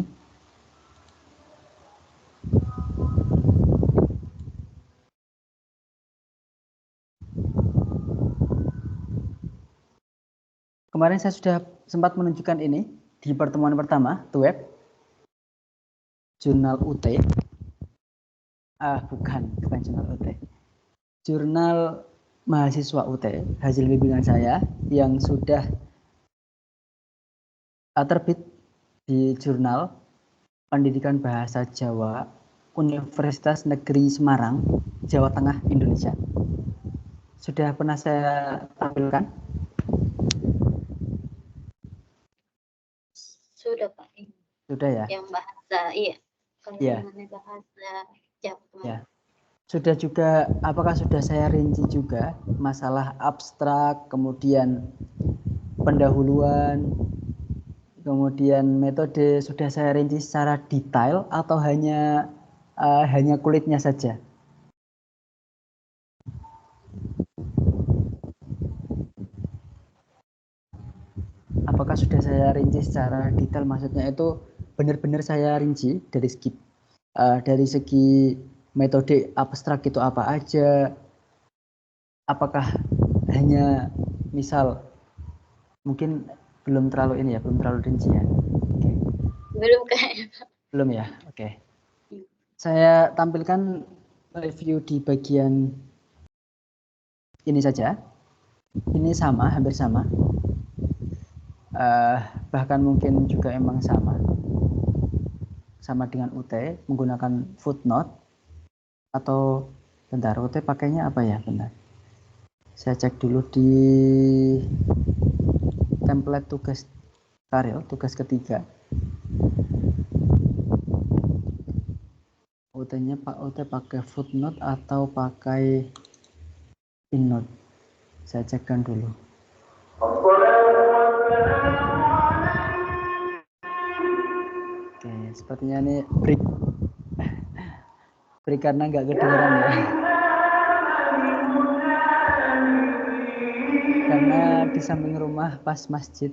Kemarin saya sudah sempat menunjukkan ini di pertemuan pertama, web jurnal UT. Bukan jurnal UT. Jurnal mahasiswa UT, hasil bimbingan saya yang sudah terbit di jurnal Pendidikan Bahasa Jawa Universitas Negeri Semarang, Jawa Tengah, Indonesia. Sudah pernah saya tampilkan? Sudah Pak. Sudah ya? Yang bahasa, iya. Iya. Bahasa Jawa. Ya. Sudah juga, apakah sudah saya rinci juga masalah abstrak, kemudian pendahuluan, kemudian metode sudah saya rinci secara detail atau hanya kulitnya saja? Apakah sudah saya rinci secara detail, maksudnya itu benar-benar saya rinci dari segi metode abstrak itu apa aja, apakah hanya misal mungkin belum terlalu rinci ya. Okay. Belum kayaknya. Belum ya, oke. Saya tampilkan review di bagian ini saja. Ini sama, hampir sama. Bahkan mungkin juga emang sama dengan UT, menggunakan footnote atau bentar, UT pakainya apa ya, bentar. Saya cek dulu di template tugas karya, tugas ketiga. UT-nya Pak UT pakai footnote atau pakai pinnote. Saya cekkan dulu. Oke, sepertinya ini break karena nggak kedengeran ya. Karena di samping rumah pas masjid.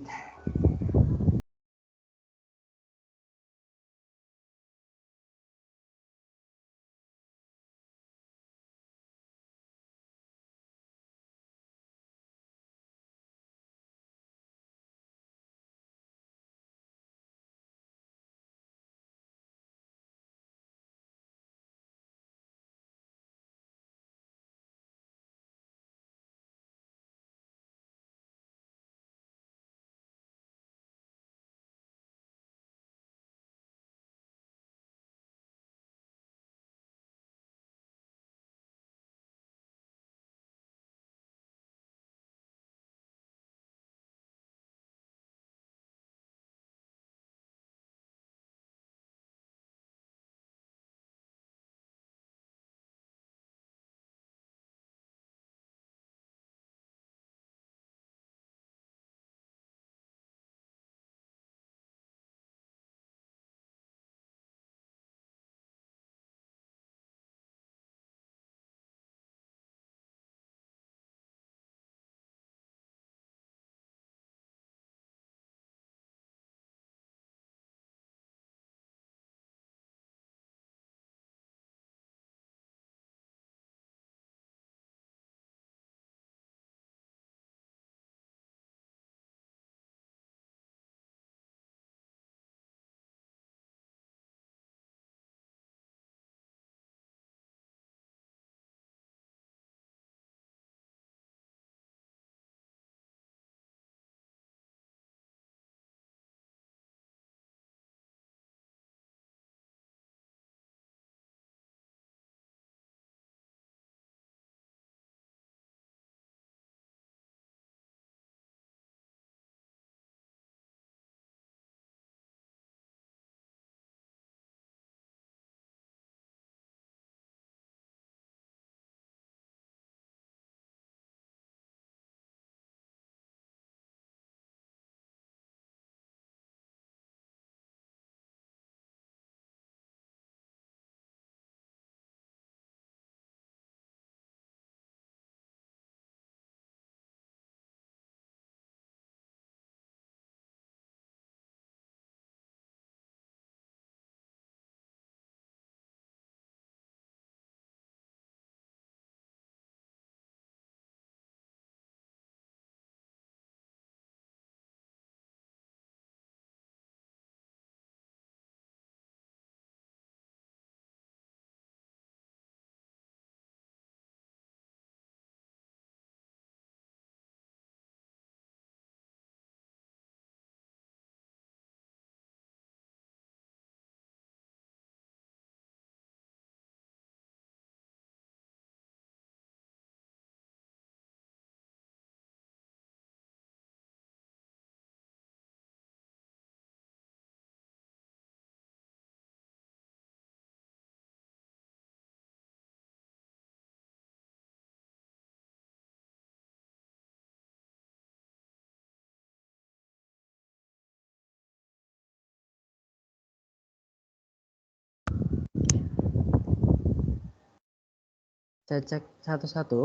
Saya cek satu-satu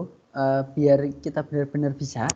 biar kita benar-benar bisa.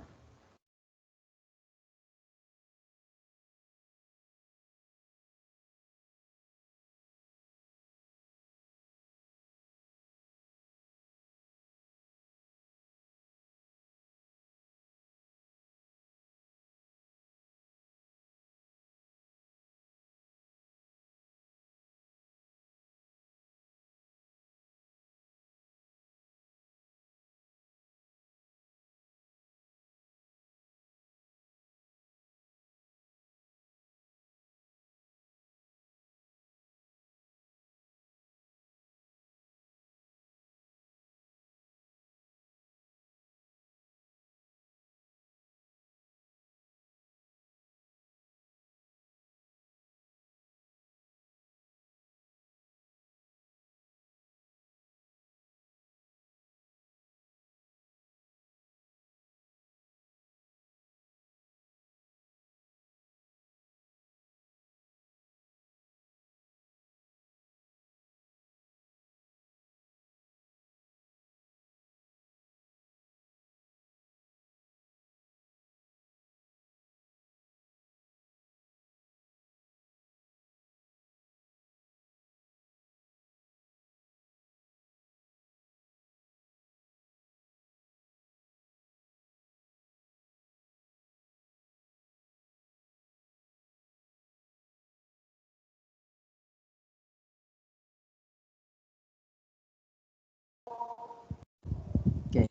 Oke.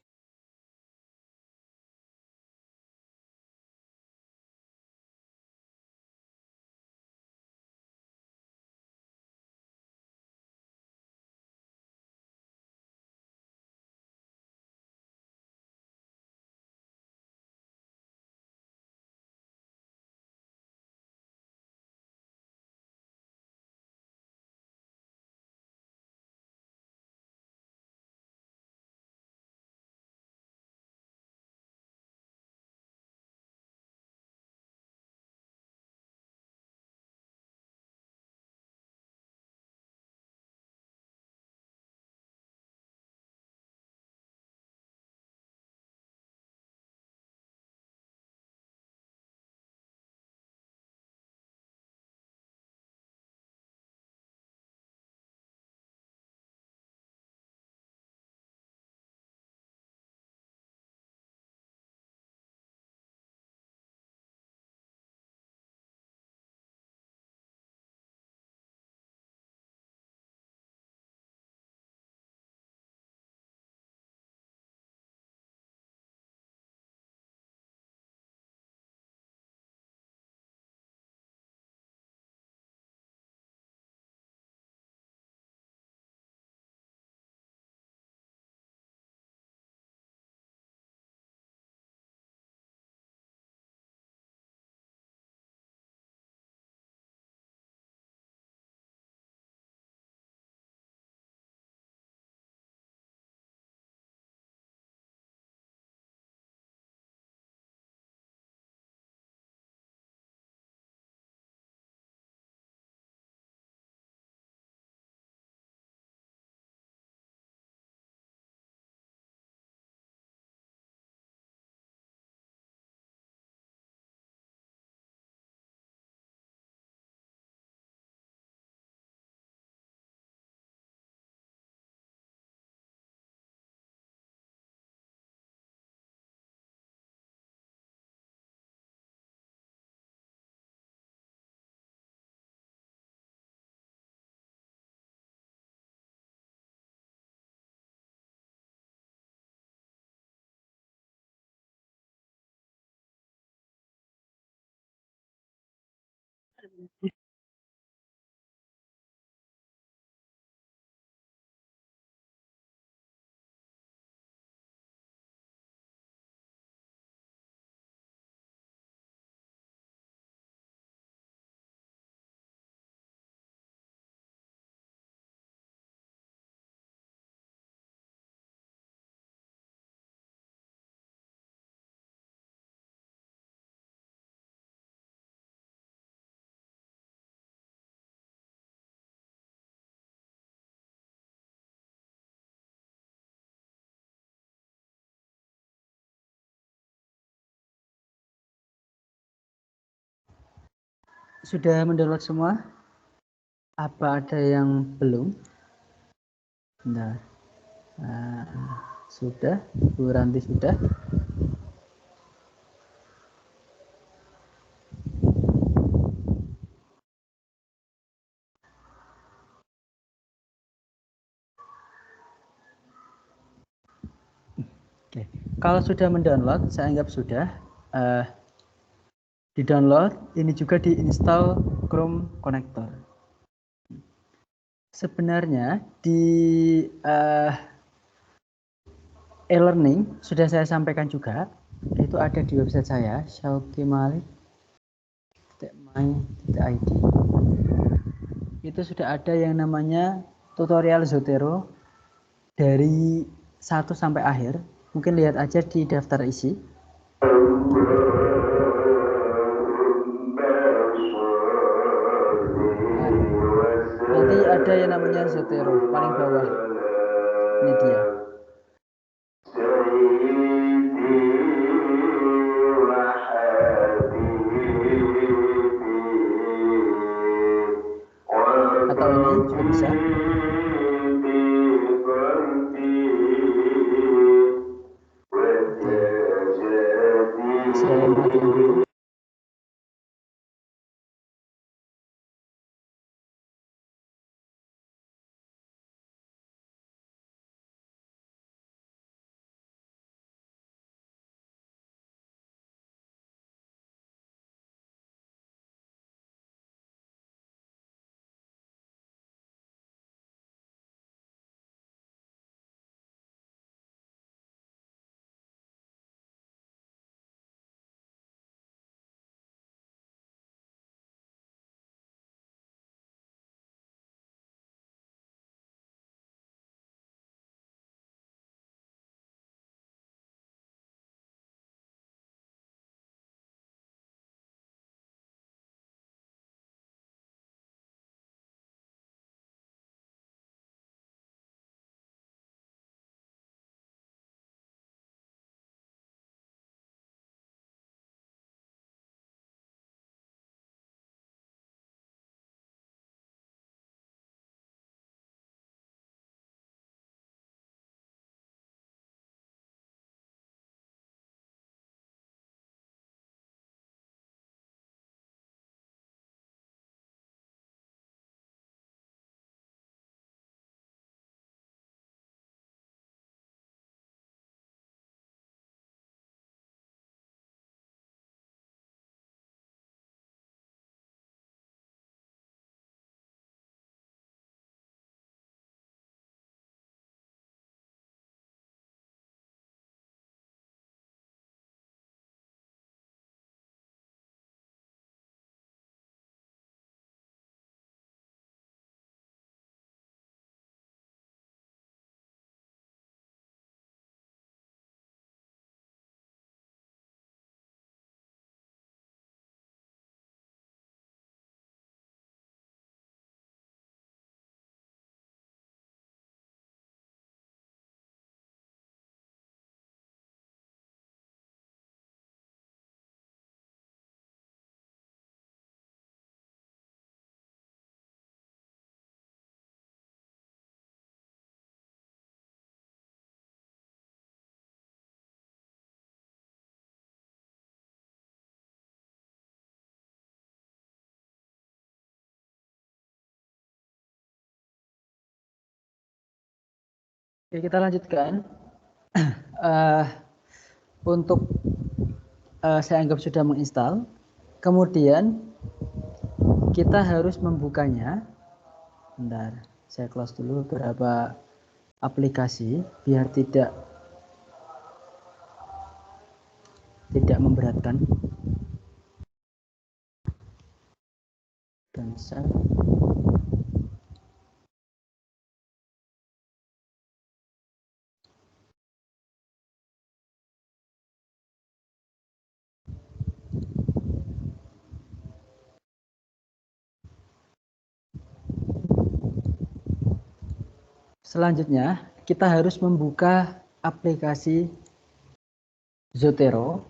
sudah mendownload semua? Apa ada yang belum? Nah, sudah, Bu Ranti sudah. Oke, kalau sudah mendownload, saya anggap sudah. Di-download, ini juga di-install Chrome Connector. Sebenarnya di e-learning sudah saya sampaikan juga, itu ada di website saya, shaukimalik.my.id. Itu sudah ada yang namanya tutorial Zotero dari 1 sampai akhir. Mungkin lihat aja di daftar isi. Nanti ada yang namanya Zotero, paling bawah. Ini dia. Atau ini juga bisa. Saya perhatikan dulu. Oke, kita lanjutkan. Untuk saya anggap sudah menginstal. Kemudian kita harus membukanya. Bentar, saya close dulu beberapa aplikasi biar tidak memberatkan. Dan selanjutnya kita harus membuka aplikasi Zotero.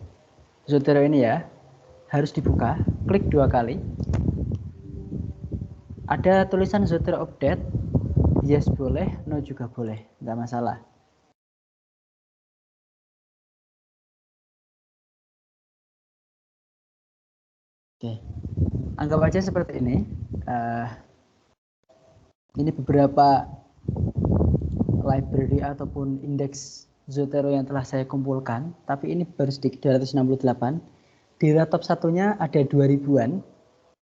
Zotero ini ya harus dibuka, klik 2 kali. Ada tulisan Zotero update, yes boleh, no juga boleh, nggak masalah. Oke, anggap aja seperti ini. Ini beberapa library ataupun indeks Zotero yang telah saya kumpulkan, tapi ini baru sedikit 268. Di laptop satunya ada 2000-an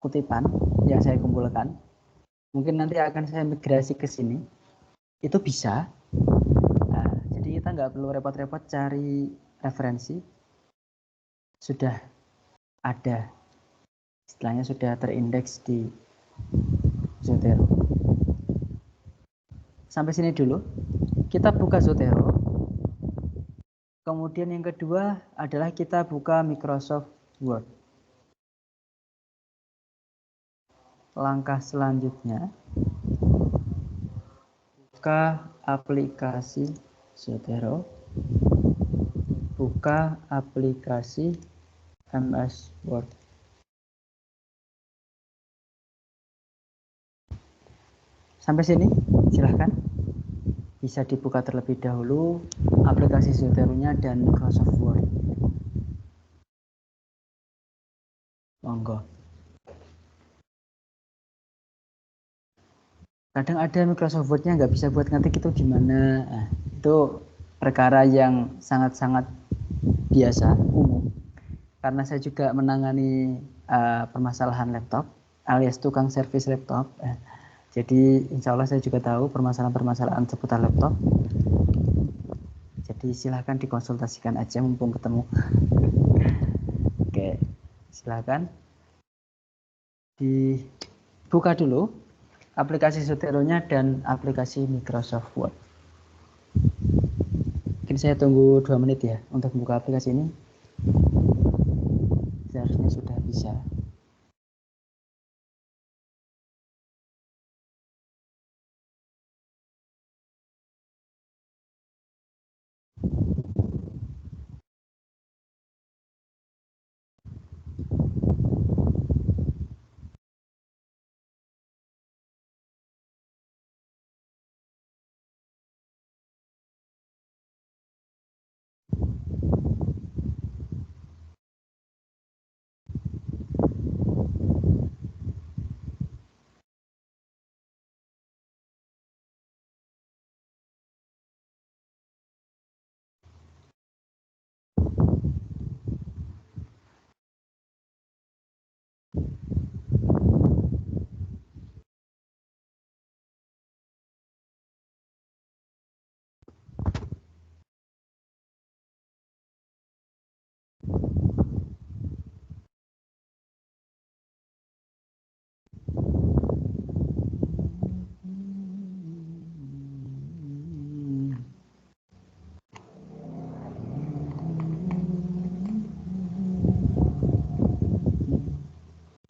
kutipan yang saya kumpulkan. Mungkin nanti akan saya migrasi ke sini. Itu bisa. Nah, jadi kita nggak perlu repot-repot cari referensi. Sudah ada. Istilahnya sudah terindeks di Zotero. Sampai sini dulu. Kita buka Zotero. Kemudian yang kedua adalah kita buka Microsoft Word. Langkah selanjutnya, buka aplikasi Zotero, buka aplikasi MS Word. Sampai sini, silahkan. Bisa dibuka terlebih dahulu aplikasi Zotero-nya dan Microsoft Word. Monggo. Kadang ada Microsoft Word-nya nggak bisa buat ngetik, itu gimana? Nah, itu perkara yang sangat-sangat biasa, umum. Karena saya juga menangani permasalahan laptop, alias tukang servis laptop. Jadi insya Allah saya juga tahu permasalahan-permasalahan seputar laptop. Jadi silahkan dikonsultasikan aja mumpung ketemu. Oke, silahkan dibuka dulu aplikasi Zotero-nya dan aplikasi Microsoft Word. Mungkin saya tunggu 2 menit ya untuk membuka aplikasi ini. Seharusnya sudah bisa.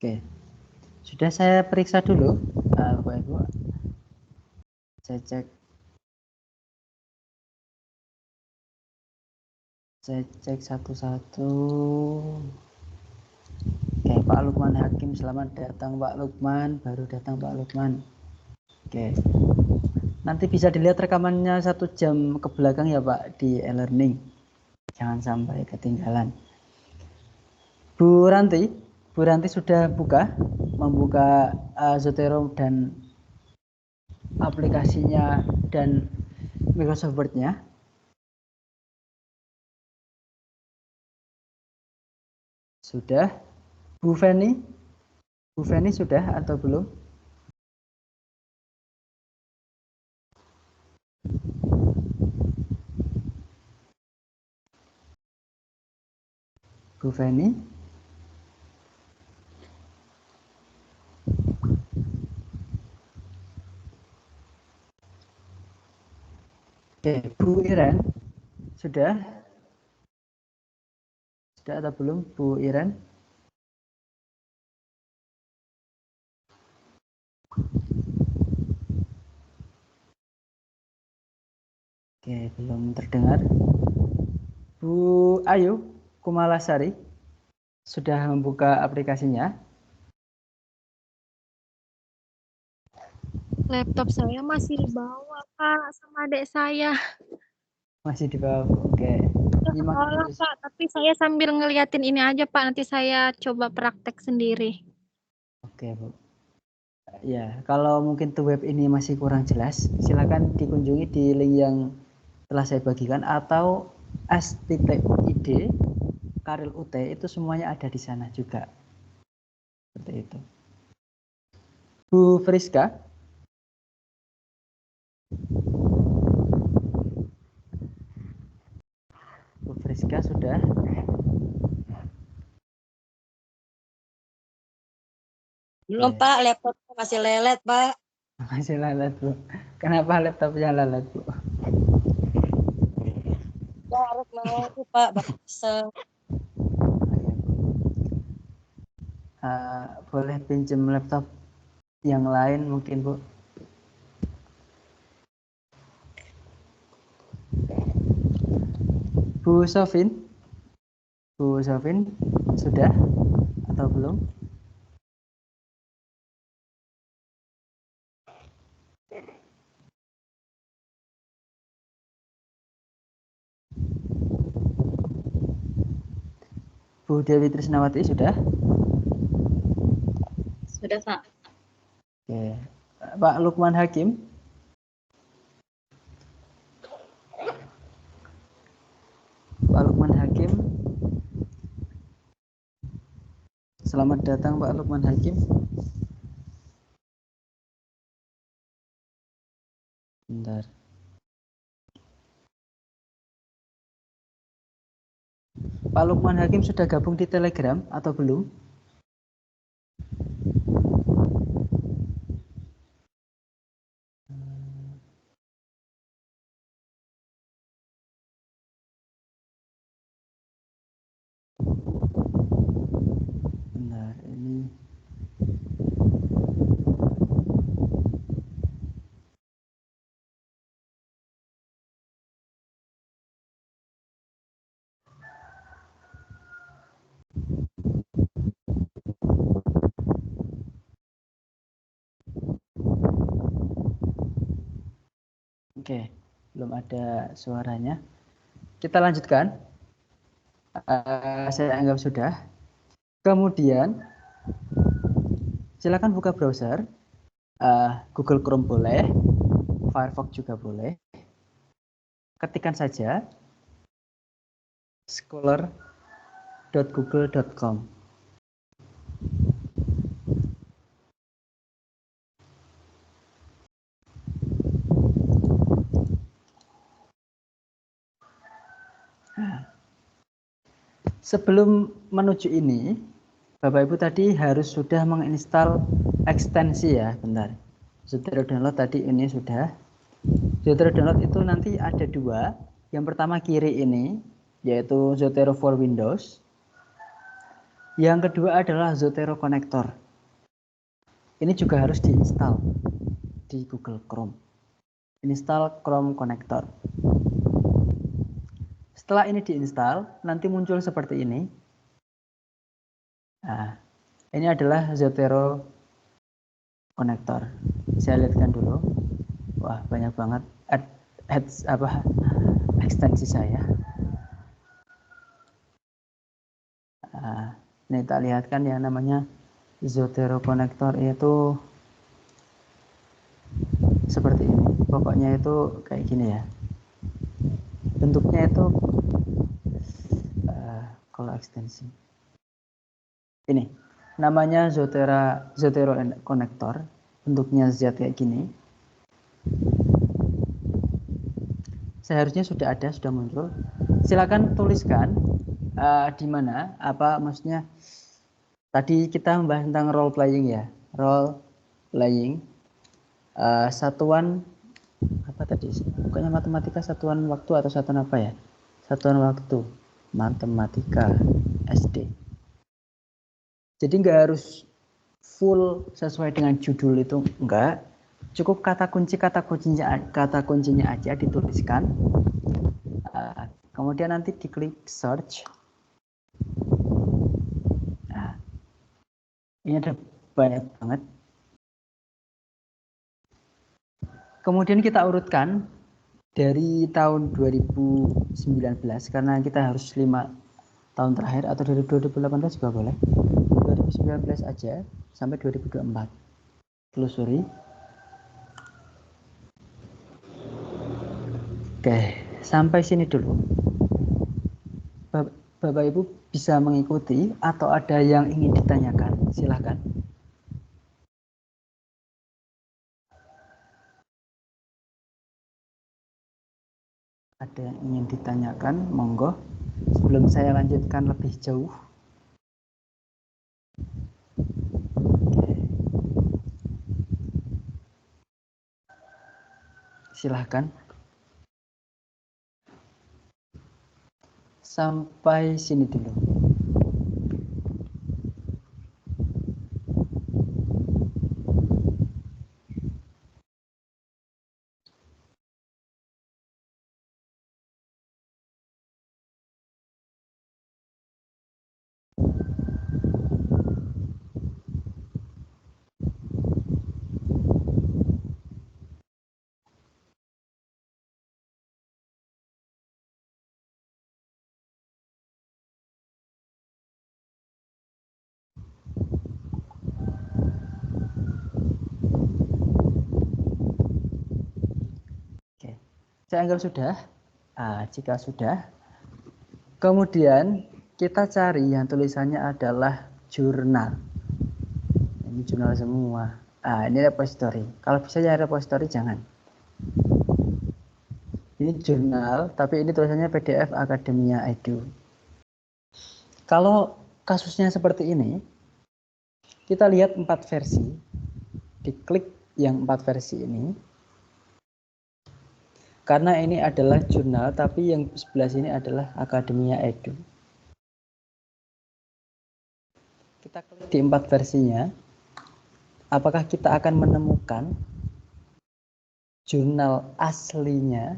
Oke, sudah saya periksa dulu, Bapak Ibu. Saya cek satu-satu. Oke, Pak Lukman Hakim, selamat datang Pak Lukman, baru datang Pak Lukman. Oke, nanti bisa dilihat rekamannya 1 jam ke belakang ya Pak di e-learning. Jangan sampai ketinggalan. Bu Ranti sudah membuka Zotero dan aplikasinya dan Microsoft Word-nya. Sudah. Bu Feni sudah atau belum? Bu Feni? Oke, Bu Iren sudah? Sudah atau belum, Bu Iren? Oke, belum terdengar. Bu Ayu Kumalasari sudah membuka aplikasinya. Laptop saya masih dibawa, Kak, sama adik saya. Masih di bawah. Oke. Udah Nyimak sekolah, terus. Pak, tapi saya sambil ngeliatin ini aja, Pak. Nanti saya coba praktek sendiri. Oke, Bu. Ya, kalau mungkin tuh web ini masih kurang jelas, silakan dikunjungi di link yang telah saya bagikan atau s.id Karil UT itu semuanya ada di sana juga. Seperti itu. Bu Friska. Bu Friska sudah. Belum, Oke. Pak, laptop masih lelet, Pak. Masih lalat, Bu. Kenapa laptopnya lalat, Bu? Ya, harus menunggu, Pak, bisa. Boleh pinjam laptop yang lain mungkin, Bu. Bu Sofin. Bu Sofin sudah atau belum? Bu Dewi Trisnawati sudah? Sudah, Pak. Oke. Pak Lukman Hakim. Pak Lukman Hakim. Selamat datang Pak Lukman Hakim. Bentar. Pak Lukman Hakim sudah gabung di Telegram atau belum? Bentar, ini oke, belum ada suaranya. Kita lanjutkan. Saya anggap sudah. Kemudian silakan buka browser. Google Chrome boleh, Firefox juga boleh. Ketikkan saja scholar.google.com. Sebelum menuju ini, Bapak Ibu tadi harus sudah menginstal ekstensi ya, bentar. Zotero download tadi ini sudah. Zotero download itu nanti ada dua. Yang pertama kiri ini, yaitu Zotero for Windows. Yang kedua adalah Zotero Connector. Ini juga harus diinstal di Google Chrome. Install Chrome Connector. Setelah ini diinstal, nanti muncul seperti ini. Nah, ini adalah Zotero Connector. Saya lihatkan dulu. Wah, banyak banget ekstensi saya. Nah, ini kita lihatkan ya, namanya Zotero Connector itu seperti ini. Pokoknya itu kayak gini ya. Bentuknya itu kalau ekstensi. Ini namanya Zotero Connector. Bentuknya Z kayak gini. Seharusnya sudah ada, sudah muncul. Silakan tuliskan di mana, apa maksudnya. Tadi kita membahas tentang role playing ya. Role playing. Satuan apa tadi? Bukannya matematika satuan waktu atau satuan apa ya? Satuan waktu. Matematika SD. Jadi nggak harus full sesuai dengan judul itu, enggak. Cukup kata kuncinya aja dituliskan. Kemudian nanti diklik search. Nah, ini ada banyak banget. Kemudian kita urutkan dari tahun 2019 karena kita harus 5 tahun terakhir atau dari 2018 juga boleh. 2019 aja sampai 2024. Telusuri. Oke, sampai sini dulu. Bapak Ibu bisa mengikuti atau ada yang ingin ditanyakan? Silakan. Ada yang ingin ditanyakan, monggo. Sebelum saya lanjutkan lebih jauh. Oke. Silahkan. Sampai sini dulu. Oke. Saya anggap sudah. Jika sudah, kemudian kita cari yang tulisannya adalah jurnal. Ini jurnal semua. Ini repository. Kalau bisa ya repository jangan. Ini jurnal, tapi ini tulisannya PDF Academia Edu. Kalau kasusnya seperti ini, kita lihat 4 versi. Diklik yang 4 versi ini. Karena ini adalah jurnal, tapi yang sebelah sini adalah Academia Edu. Kita klik di 4 versinya. Apakah kita akan menemukan jurnal aslinya?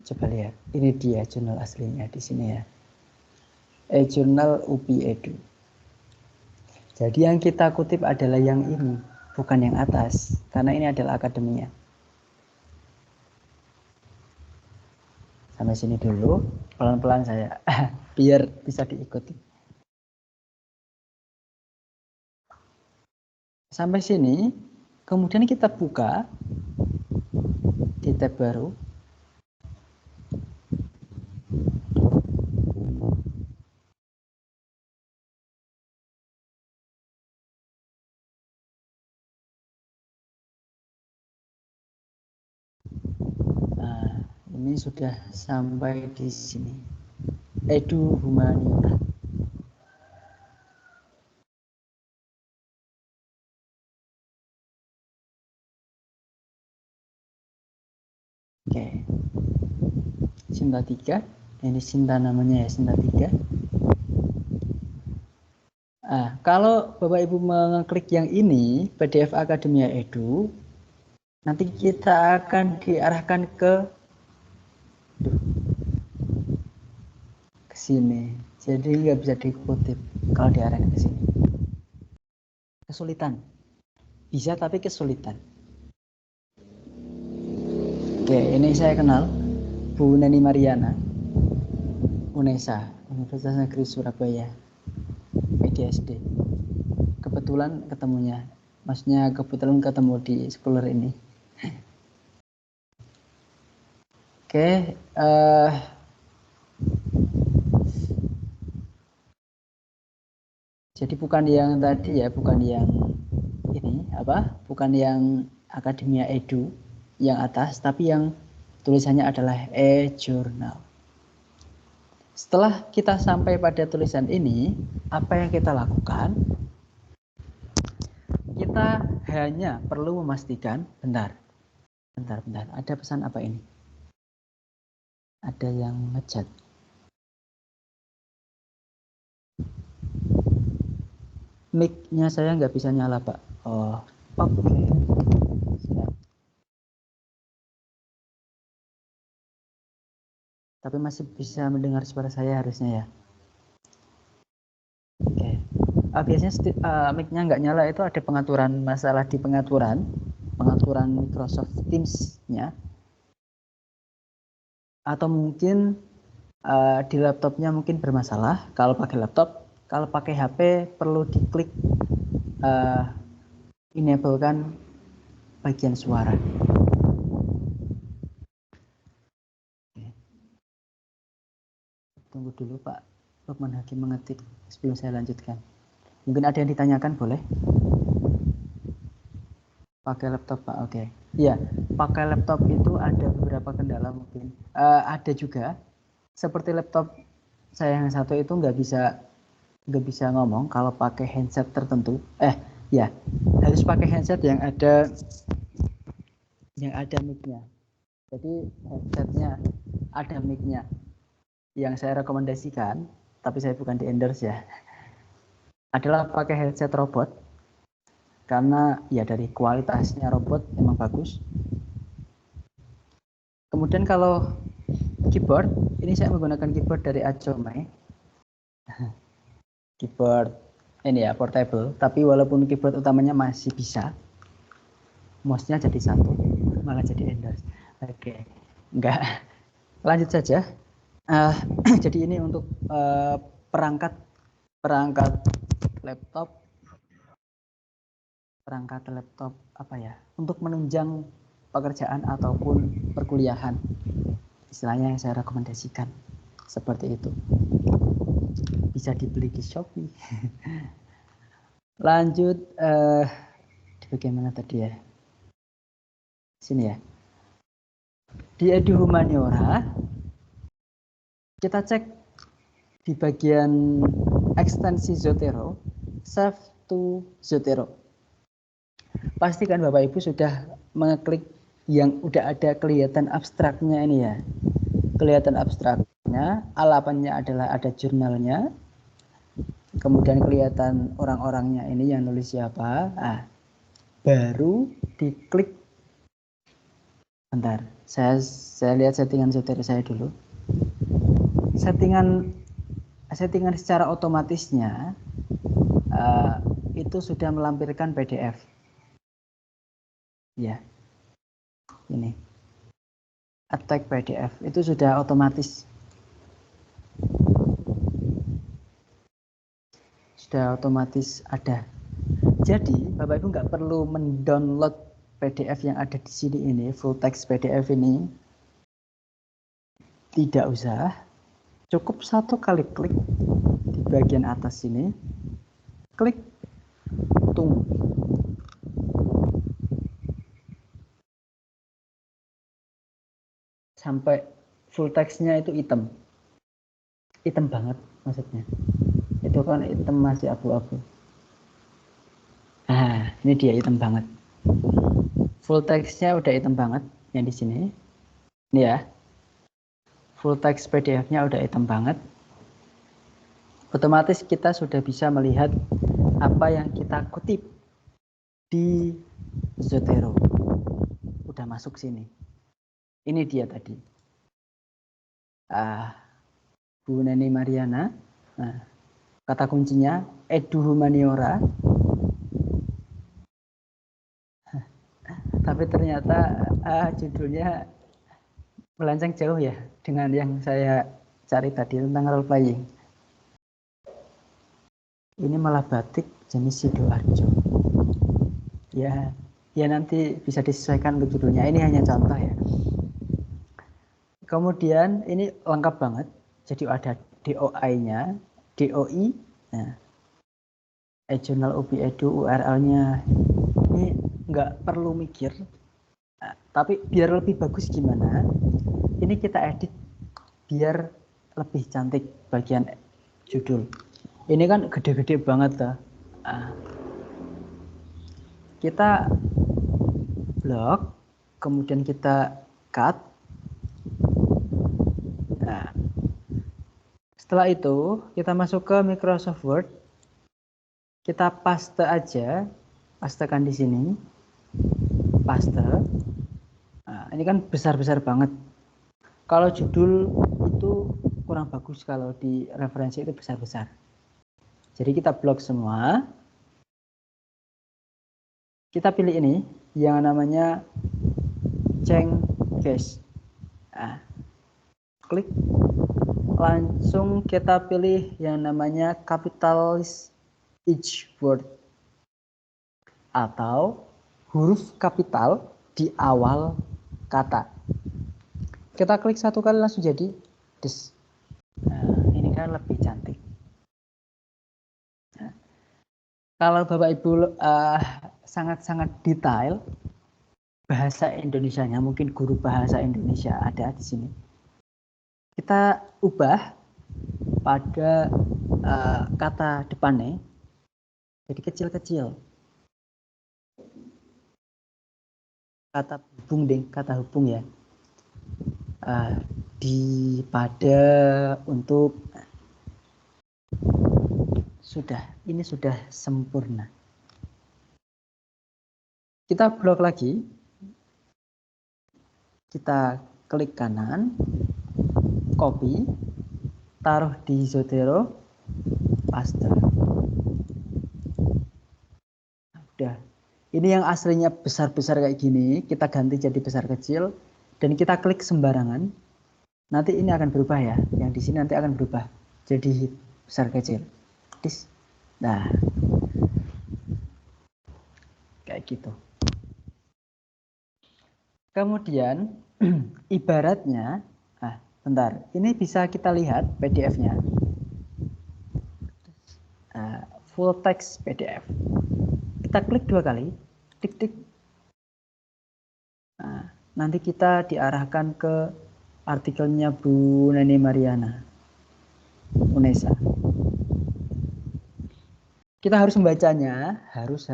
Coba lihat, ini dia jurnal aslinya di sini ya. Jurnal UPI Edu. Jadi yang kita kutip adalah yang ini, bukan yang atas, karena ini adalah Academia. Sampai sini dulu, pelan-pelan saya, biar bisa diikuti. Sampai sini, kemudian kita buka di tab baru. Nah, ini sudah sampai di sini. Edu Humaniora. Oke. Sinta 3. Ini Sinta namanya ya, Sinta 3. Kalau Bapak Ibu mengklik yang ini, PDF Academia Edu, nanti kita akan diarahkan ke sini. Jadi nggak bisa dikutip kalau diarahkan ke sini. Kesulitan. Bisa tapi kesulitan. Oke, ini saya kenal Bu Neni Mariana, UNESA, Universitas Negeri Surabaya, PDSD. Kebetulan ketemunya, maksudnya kebetulan ketemu di Scholar ini. Oke, jadi bukan yang tadi ya, bukan yang ini bukan yang Academia Edu yang atas, tapi yang tulisannya adalah e-journal. Setelah kita sampai pada tulisan ini, apa yang kita lakukan? Kita hanya perlu memastikan, bentar, ada pesan apa ini? Ada yang ngechat. Mic-nya saya nggak bisa nyala, Pak. Oh, oke. Siap. Tapi masih bisa mendengar suara saya harusnya ya. Oke. Biasanya mic-nya nggak nyala itu ada pengaturan, masalah di pengaturan. pengaturan Microsoft Teams-nya, atau mungkin di laptopnya mungkin bermasalah. Kalau pakai laptop, kalau pakai HP perlu diklik enablekan bagian suara. Tunggu dulu Pak Lukman Hakim mengetik sebelum saya lanjutkan. Mungkin ada yang ditanyakan, boleh? Pakai laptop Pak, oke. Iya, pakai laptop itu ada beberapa kendala mungkin. Ada juga, seperti laptop saya yang satu itu nggak bisa ngomong kalau pakai handset tertentu. Ya, harus pakai handset yang ada mic-nya. Jadi headsetnya ada mic-nya. Yang saya rekomendasikan, tapi saya bukan di endorse ya, adalah pakai headset robot, karena ya dari kualitasnya robot memang bagus. Kemudian kalau keyboard, ini saya menggunakan keyboard dari Acome, keyboard ini ya portable, tapi walaupun keyboard utamanya masih bisa, mouse-nya jadi satu, malah jadi endorse. Oke, enggak, lanjut saja. Jadi ini untuk perangkat laptop apa ya, untuk menunjang pekerjaan ataupun perkuliahan, istilahnya yang saya rekomendasikan seperti itu. Bisa dibeli di Shopee. Lanjut di bagaimana tadi ya, sini ya, di EduHumaniora kita cek di bagian ekstensi Zotero, save to Zotero. Pastikan Bapak Ibu sudah mengeklik yang udah ada kelihatan abstraknya ini ya. Kelihatan abstraknya, alapannya adalah ada jurnalnya. Kemudian kelihatan orang-orangnya ini yang nulis siapa. Baru diklik. Bentar, saya lihat settingan Zotero saya dulu. Settingan secara otomatisnya itu sudah melampirkan PDF. Ya, ini attack PDF itu sudah otomatis ada. Jadi Bapak Ibu nggak perlu mendownload PDF yang ada di sini ini, full text PDF ini, tidak usah. Cukup satu kali klik di bagian atas sini, klik, tunggu. Sampai full text-nya itu hitam banget maksudnya. Itu kan hitam masih abu-abu. Ini dia hitam banget. Full text-nya udah hitam banget yang di sini. Ini ya. Full text PDF-nya udah hitam banget. Otomatis kita sudah bisa melihat apa yang kita kutip di Zotero. Udah masuk sini. Ini dia tadi. Bu Neni Mariana. Kata kuncinya EduHumaniora. Tapi ternyata judulnya melenceng jauh ya dengan yang saya cari tadi tentang role playing. Ini malah batik jenis Sidoarjo. Ya nanti bisa disesuaikan untuk judulnya. Ini hanya contoh ya. Kemudian ini lengkap banget. Jadi ada DOI-nya, DOI, e-journal UB Edu, URL-nya. Ini nggak perlu mikir. Tapi biar lebih bagus gimana? Ini kita edit biar lebih cantik bagian judul. Ini kan gede-gede banget tuh. Kita blok, kemudian kita cut. Setelah itu kita masuk ke Microsoft Word. Kita paste aja, pastekan di sini. Paste. Ini kan besar-besar banget. Kalau judul itu kurang bagus kalau di referensi itu besar-besar. Jadi kita blok semua. kita pilih ini yang namanya Cengkes. Nah, klik, langsung kita pilih yang namanya capitalize each word atau huruf kapital di awal kata. Kita klik satu kali langsung jadi des. Nah, ini kan lebih cantik. Nah, kalau Bapak Ibu sangat-sangat detail bahasa Indonesianya, mungkin guru bahasa Indonesia ada di sini. Kita ubah pada kata depannya jadi kecil-kecil. Kata hubung deh, kata hubung ya. Di pada untuk sudah, ini sudah sempurna. Kita blok lagi. Kita klik kanan, copy, taruh di Zotero, paste. Udah. Ini yang aslinya besar-besar kayak gini, kita ganti jadi besar kecil dan kita klik sembarangan. Nanti ini akan berubah ya. Yang di sini nanti akan berubah jadi besar kecil. Nah, kayak gitu. Kemudian ibaratnya, bentar, ini bisa kita lihat PDF-nya. Full text PDF. Kita klik 2 kali, tik-tik. Nah, nanti kita diarahkan ke artikelnya Bu Neni Mariana Unesa. Kita harus membacanya, harus.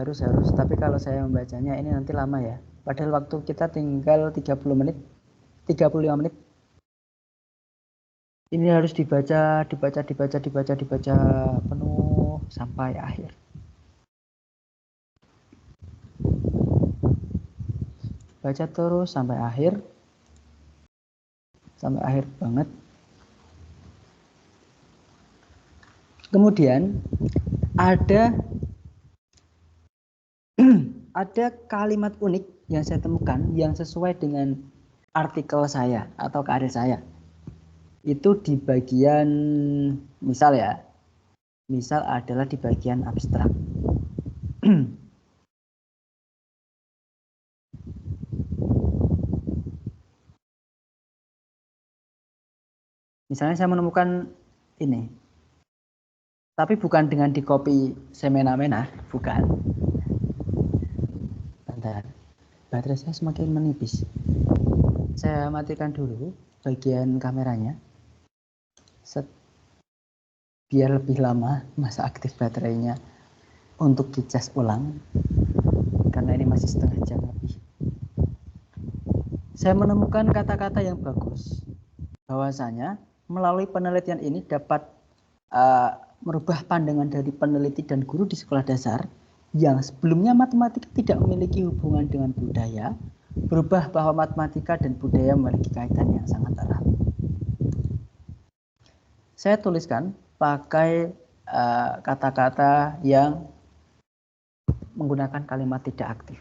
Tapi kalau saya membacanya ini nanti lama ya. Padahal waktu kita tinggal 35 menit. Ini harus dibaca penuh sampai akhir. Baca terus sampai akhir. Sampai akhir banget. Kemudian ada kalimat unik yang saya temukan yang sesuai dengan artikel saya atau karya saya. Itu di bagian misal ya. Misal adalah di bagian abstrak. Misalnya saya menemukan ini. Tapi bukan dengan di copy semena-mena, bukan. Bentar. Baterai saya semakin menipis. Saya matikan dulu bagian kameranya. Biar lebih lama masa aktif baterainya untuk dicas ulang. Karena ini masih setengah jam lebih. Saya menemukan kata-kata yang bagus. Bahwasanya melalui penelitian ini dapat merubah pandangan dari peneliti dan guru di sekolah dasar yang sebelumnya matematika tidak memiliki hubungan dengan budaya, berubah bahwa matematika dan budaya memiliki kaitan yang sangat erat. Saya tuliskan pakai kata-kata yang menggunakan kalimat tidak aktif.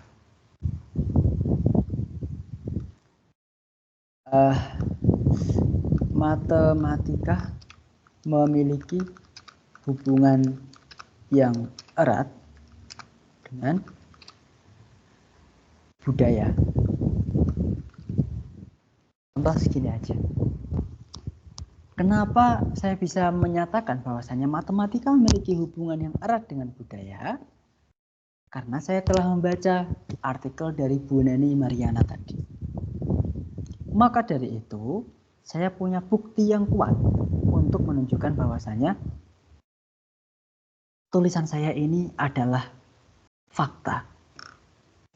Matematika memiliki hubungan yang erat dengan budaya. Contoh segini aja. Kenapa saya bisa menyatakan bahwasanya matematika memiliki hubungan yang erat dengan budaya? Karena saya telah membaca artikel dari Bu Neni Mariana tadi. Maka dari itu, saya punya bukti yang kuat untuk menunjukkan bahwasanya tulisan saya ini adalah fakta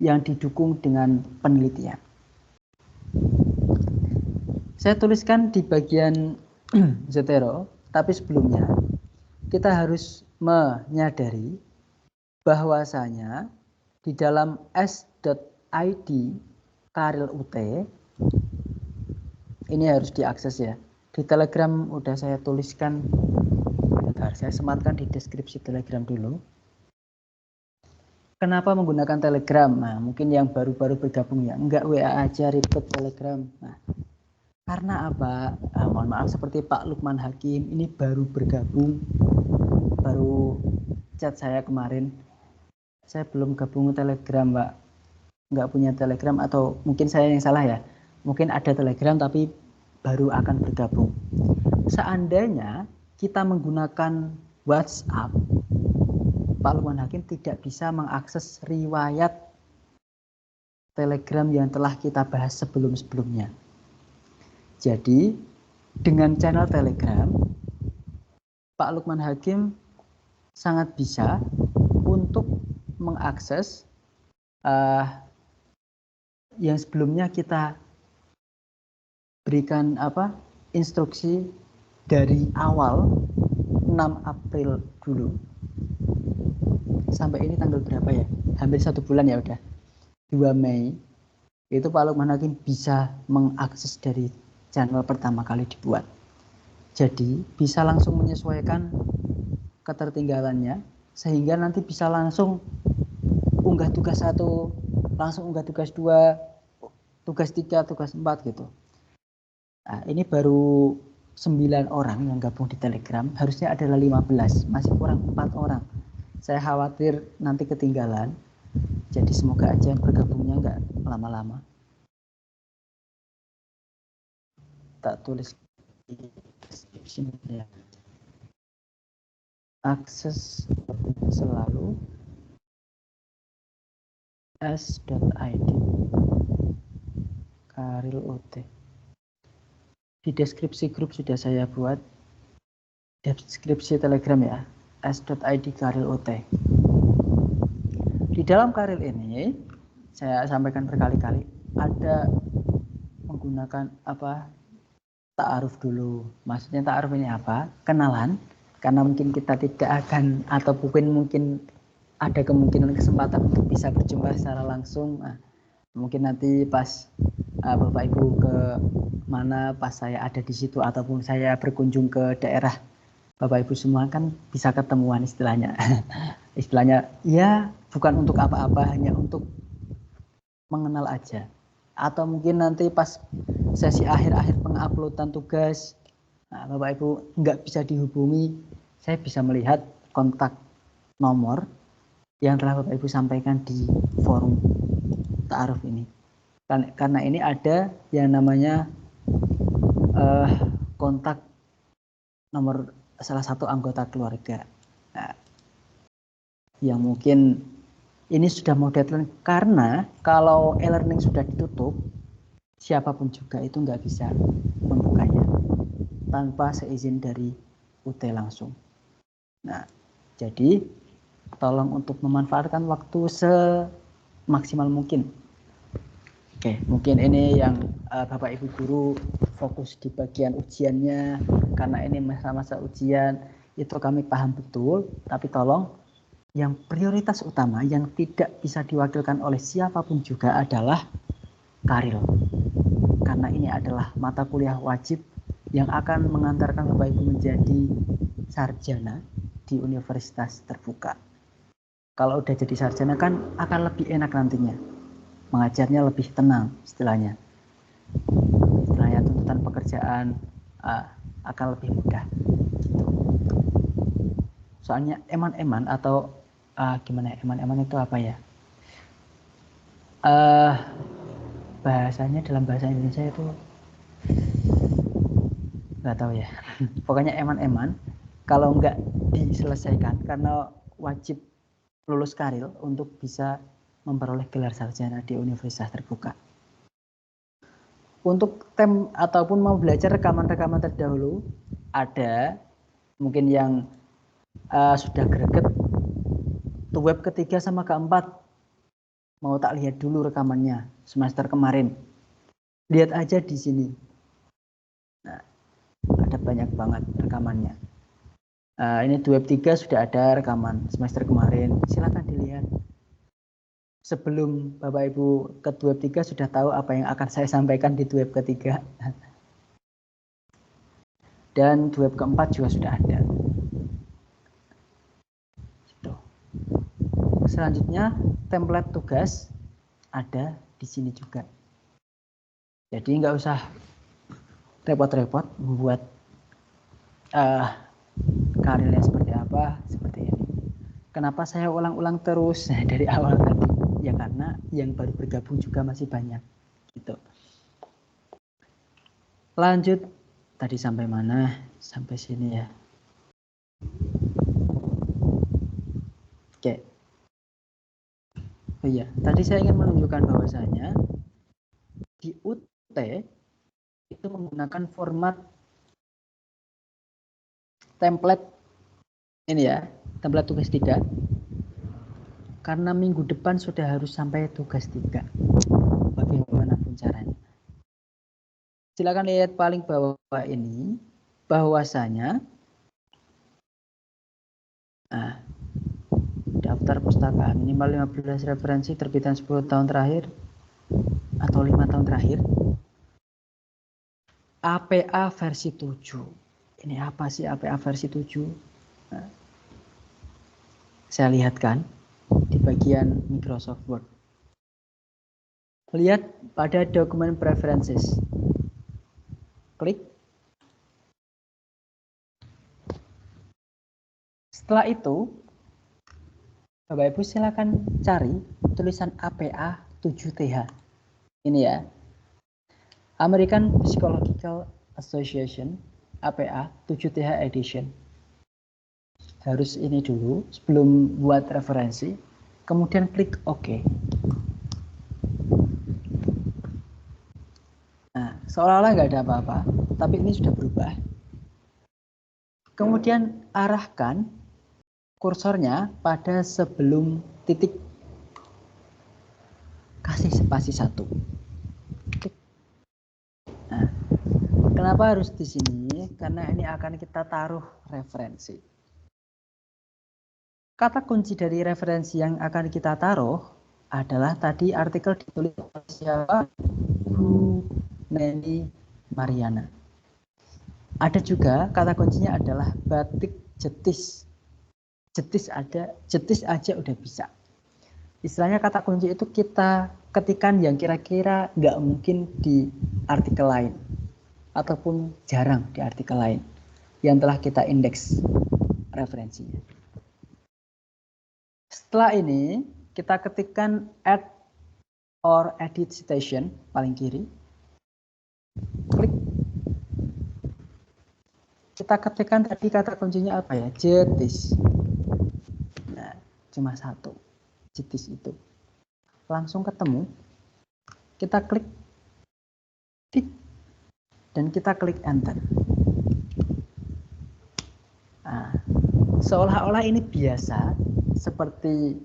yang didukung dengan penelitian. Saya tuliskan di bagian Zotero, tapi sebelumnya kita harus menyadari bahwasanya di dalam s.id Karil UT ini harus diakses ya. Di Telegram udah saya tuliskan. Bentar, saya sematkan di deskripsi Telegram dulu. Kenapa menggunakan Telegram? Nah, mungkin yang baru-baru bergabung ya, enggak WA aja ribet Telegram. Nah, karena apa? Nah, mohon maaf seperti Pak Lukman Hakim ini baru bergabung, baru chat saya kemarin. Saya belum gabung Telegram, Pak. Enggak punya Telegram atau mungkin saya yang salah ya. Mungkin ada Telegram tapi baru akan bergabung. Seandainya kita menggunakan WhatsApp, Pak Lukman Hakim tidak bisa mengakses riwayat Telegram yang telah kita bahas sebelum-sebelumnya. Jadi, dengan channel Telegram, Pak Lukman Hakim sangat bisa untuk mengakses yang sebelumnya kita berikan instruksi dari awal 6 April dulu. Sampai ini tanggal berapa ya? Hampir 1 bulan ya udah. 2 Mei itu Pak Lukman Hakim bisa mengakses dari channel pertama kali dibuat. Jadi bisa langsung menyesuaikan ketertinggalannya sehingga nanti bisa langsung unggah tugas 1, langsung unggah tugas 2, tugas 3, tugas 4 gitu. Nah, ini baru 9 orang yang gabung di Telegram, harusnya adalah 15, masih kurang 4 orang. Saya khawatir nanti ketinggalan, jadi semoga aja bergabungnya nggak lama-lama. Tak tulis di description ya. Akses selalu s.id Karil OT. Di deskripsi grup sudah saya buat deskripsi Telegram ya, s.id Karil OT. Di dalam Karil ini saya sampaikan berkali-kali ada menggunakan ta'aruf dulu. Maksudnya ta'aruf ini apa? Kenalan, karena mungkin kita tidak akan atau mungkin ada kemungkinan kesempatan untuk bisa berjumpa secara langsung. Nah, mungkin nanti pas Bapak Ibu ke mana, pas saya ada di situ ataupun saya berkunjung ke daerah Bapak Ibu semua kan bisa ketemuan istilahnya. Istilahnya ya bukan untuk apa-apa, hanya untuk mengenal aja. Atau mungkin nanti pas sesi akhir-akhir penguploadan tugas, nah, Bapak Ibu nggak bisa dihubungi, saya bisa melihat kontak nomor yang telah Bapak Ibu sampaikan di forum ta'aruf ini. Karena ini ada yang namanya kontak nomor salah satu anggota keluarga. Nah, yang mungkin ini sudah mau deadline karena kalau e-learning sudah ditutup, siapapun juga itu nggak bisa membukanya tanpa seizin dari UT langsung. Nah, jadi tolong untuk memanfaatkan waktu semaksimal mungkin. Oke, mungkin ini yang Bapak Ibu guru fokus di bagian ujiannya, karena ini masa-masa ujian itu kami paham betul, tapi tolong yang prioritas utama yang tidak bisa diwakilkan oleh siapapun juga adalah Karil. Karena ini adalah mata kuliah wajib yang akan mengantarkan Bapak Ibu menjadi sarjana di universitas terbuka. Kalau udah jadi sarjana kan akan lebih enak nantinya. Mengajarnya lebih tenang istilahnya. Istilahnya tuntutan pekerjaan akan lebih mudah. Gitu. Soalnya eman-eman atau gimana ya, eman-eman itu apa ya? Bahasanya dalam bahasa Indonesia itu nggak tahu ya. Pokoknya eman-eman kalau nggak diselesaikan karena wajib lulus Karil untuk bisa memperoleh gelar sarjana di universitas terbuka. Untuk tem ataupun mau belajar rekaman-rekaman terdahulu ada mungkin yang sudah greget tuh web ketiga sama keempat mau tak lihat dulu rekamannya semester kemarin. Lihat aja di sini. Nah, ada banyak banget rekamannya. Ini di web 3 sudah ada rekaman semester kemarin. Silakan dilihat. Sebelum Bapak Ibu ke web 3 sudah tahu apa yang akan saya sampaikan di web ketiga. Dan web keempat juga sudah ada. Gitu. selanjutnya template tugas ada di sini juga. Jadi nggak usah repot-repot membuat karirnya seperti apa, seperti ini. Kenapa saya ulang-ulang terus dari awal tadi? Ya karena yang baru bergabung juga masih banyak. Gitu. Lanjut, tadi sampai mana? Sampai sini ya. Oke. Oh iya, tadi saya ingin menunjukkan bahwasanya di UT itu menggunakan format template ini ya, template tugas 3. Karena minggu depan sudah harus sampai tugas 3. Bagaimanapun caranya. Silakan lihat paling bawah ini, bahwasanya daftar pustaka minimal 15 referensi terbitan 10 tahun terakhir atau 5 tahun terakhir. APA versi 7. Ini apa sih APA versi 7? Nah, saya lihatkan di bagian Microsoft Word. Lihat pada dokumen preferences. Klik. Setelah itu, Bapak Ibu silakan cari tulisan APA 7TH. Ini ya. American Psychological Association APA 7TH Edition. Harus ini dulu sebelum buat referensi, kemudian klik OK. Nah, seolah-olah nggak ada apa-apa, tapi ini sudah berubah. Kemudian arahkan kursornya pada sebelum titik, kasih spasi 1. Nah, kenapa harus di sini? Karena ini akan kita taruh referensi. Kata kunci dari referensi yang akan kita taruh adalah tadi artikel ditulis oleh siapa? Bu Neni Mariana. Ada juga kata kuncinya adalah batik jetis. Jetis ada, jetis aja udah bisa. Istilahnya kata kunci itu kita ketikan yang kira-kira nggak mungkin di artikel lain ataupun jarang di artikel lain yang telah kita indeks referensinya. Setelah ini kita ketikkan add or edit citation paling kiri. Klik. Kita ketikkan tadi kata kuncinya apa ya? Jetis. Nah, cuma 1. Jetis itu. Langsung ketemu. Kita klik. Tik. Dan kita klik enter. Nah, seolah-olah ini biasa seperti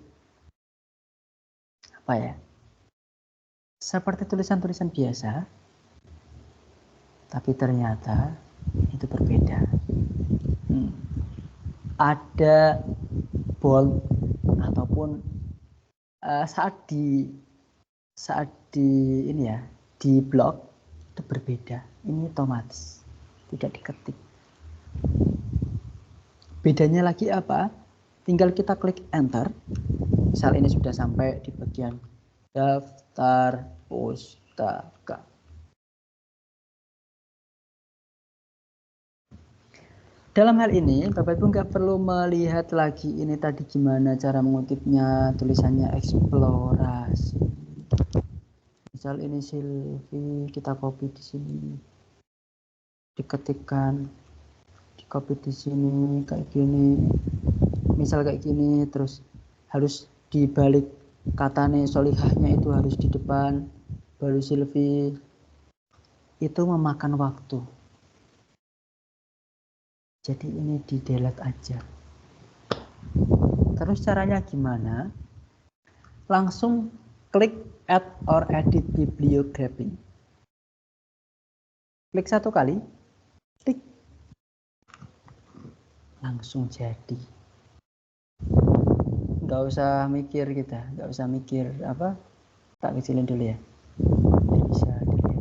apa ya? Seperti tulisan-tulisan biasa, tapi ternyata itu berbeda. Ada bold ataupun saat di ini ya, di blok itu berbeda. Ini otomatis, tidak diketik. Bedanya lagi apa? Tinggal kita klik enter. Misal ini sudah sampai di bagian daftar pustaka. Dalam hal ini, Bapak Ibu nggak perlu melihat lagi ini tadi gimana cara mengutipnya, tulisannya eksplorasi. Misal ini Silvi, kita copy di sini, diketikkan, di copy di sini kayak gini. Misal kayak gini, terus harus dibalik katanya solihahnya itu harus di depan, baru Silvi. Itu memakan waktu. Jadi ini di delete aja. Terus caranya gimana? Langsung klik add or edit bibliography. Klik 1 kali, klik. Langsung jadi. Nggak usah mikir kita, nggak usah mikir apa. Tak kecilin dulu ya. Biar bisa dilihat.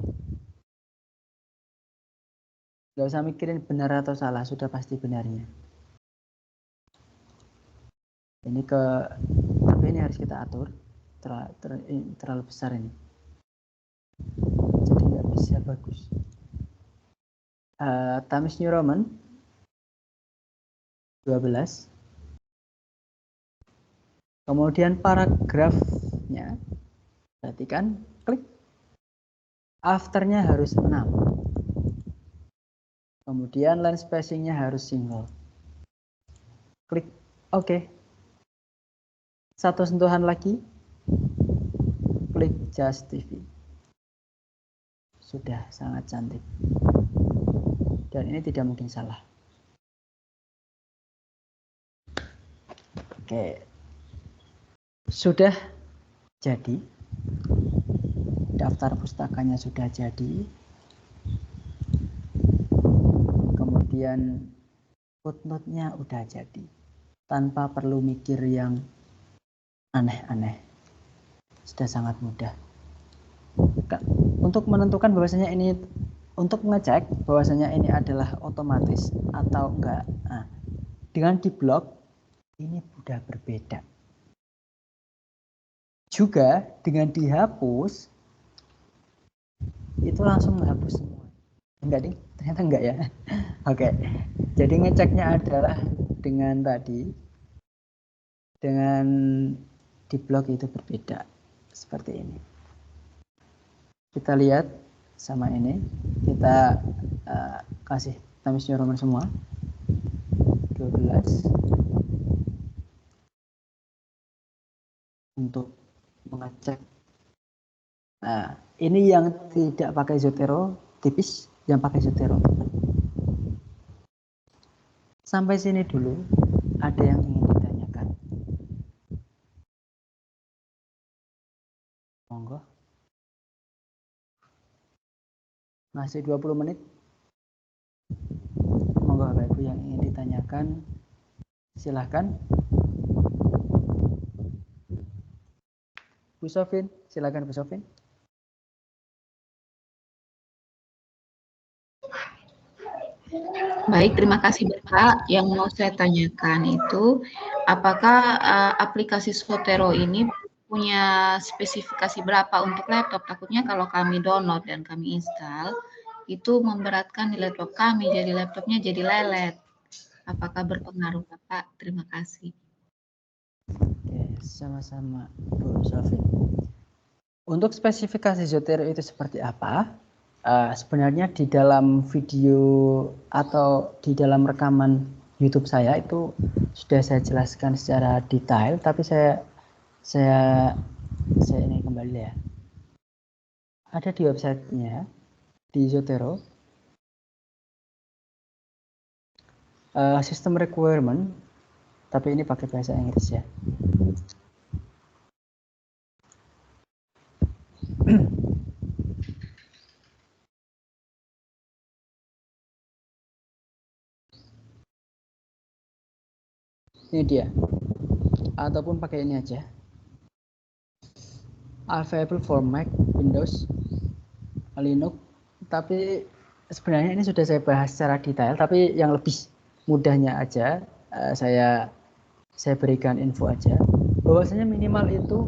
Nggak usah mikirin benar atau salah, sudah pasti benarnya. Ini tapi ini harus kita atur, terlalu besar ini, jadi nggak bisa bagus. Times New Roman 12. Kemudian paragrafnya, perhatikan, klik. Afternya harus 6. Kemudian line spacingnya harus single. Klik OK. Satu sentuhan lagi. Klik Just TV. Sudah sangat cantik. Dan ini tidak mungkin salah. Oke. Sudah jadi. Daftar pustakanya sudah jadi. Kemudian footnote-nya udah jadi. Tanpa perlu mikir yang aneh-aneh. Sudah sangat mudah. Untuk menentukan bahwasanya ini, untuk mengecek bahwasanya ini adalah otomatis atau enggak. Nah, dengan di blok ini sudah berbeda. Juga dengan dihapus itu langsung menghapus semua. Enggak ding, ternyata enggak ya. Oke. Jadi ngeceknya adalah dengan tadi, dengan di blok itu berbeda seperti ini. Kita lihat sama ini, kita kasih Times New Roman semua 12 untuk mengecek. Nah, ini yang tidak pakai Zotero tipis, yang pakai Zotero. Sampai sini dulu, ada yang ingin ditanyakan? Monggo. Masih 20 menit. Monggo Bapak Ibu yang ingin ditanyakan, silahkan. Bu Sofin, silakan Bu Sofin. Baik, terima kasih Bapak. Yang mau saya tanyakan itu, apakah aplikasi Zotero ini punya spesifikasi berapa untuk laptop? Takutnya kalau kami download dan kami install, itu memberatkan di laptop kami, jadi laptopnya jadi lelet. Apakah berpengaruh Bapak? Terima kasih. Oke, sama-sama Bu Sofin. Untuk spesifikasi Zotero itu seperti apa? Sebenarnya di dalam video atau di dalam rekaman YouTube saya itu sudah saya jelaskan secara detail, tapi saya ini kembali ya. Ada di websitenya di Zotero. System requirement, tapi ini pakai bahasa Inggris ya. Ini dia, ataupun pakai ini aja, available for Mac, Windows, Linux. Tapi sebenarnya ini sudah saya bahas secara detail, tapi yang lebih mudahnya aja saya berikan info aja, bahwasanya minimal itu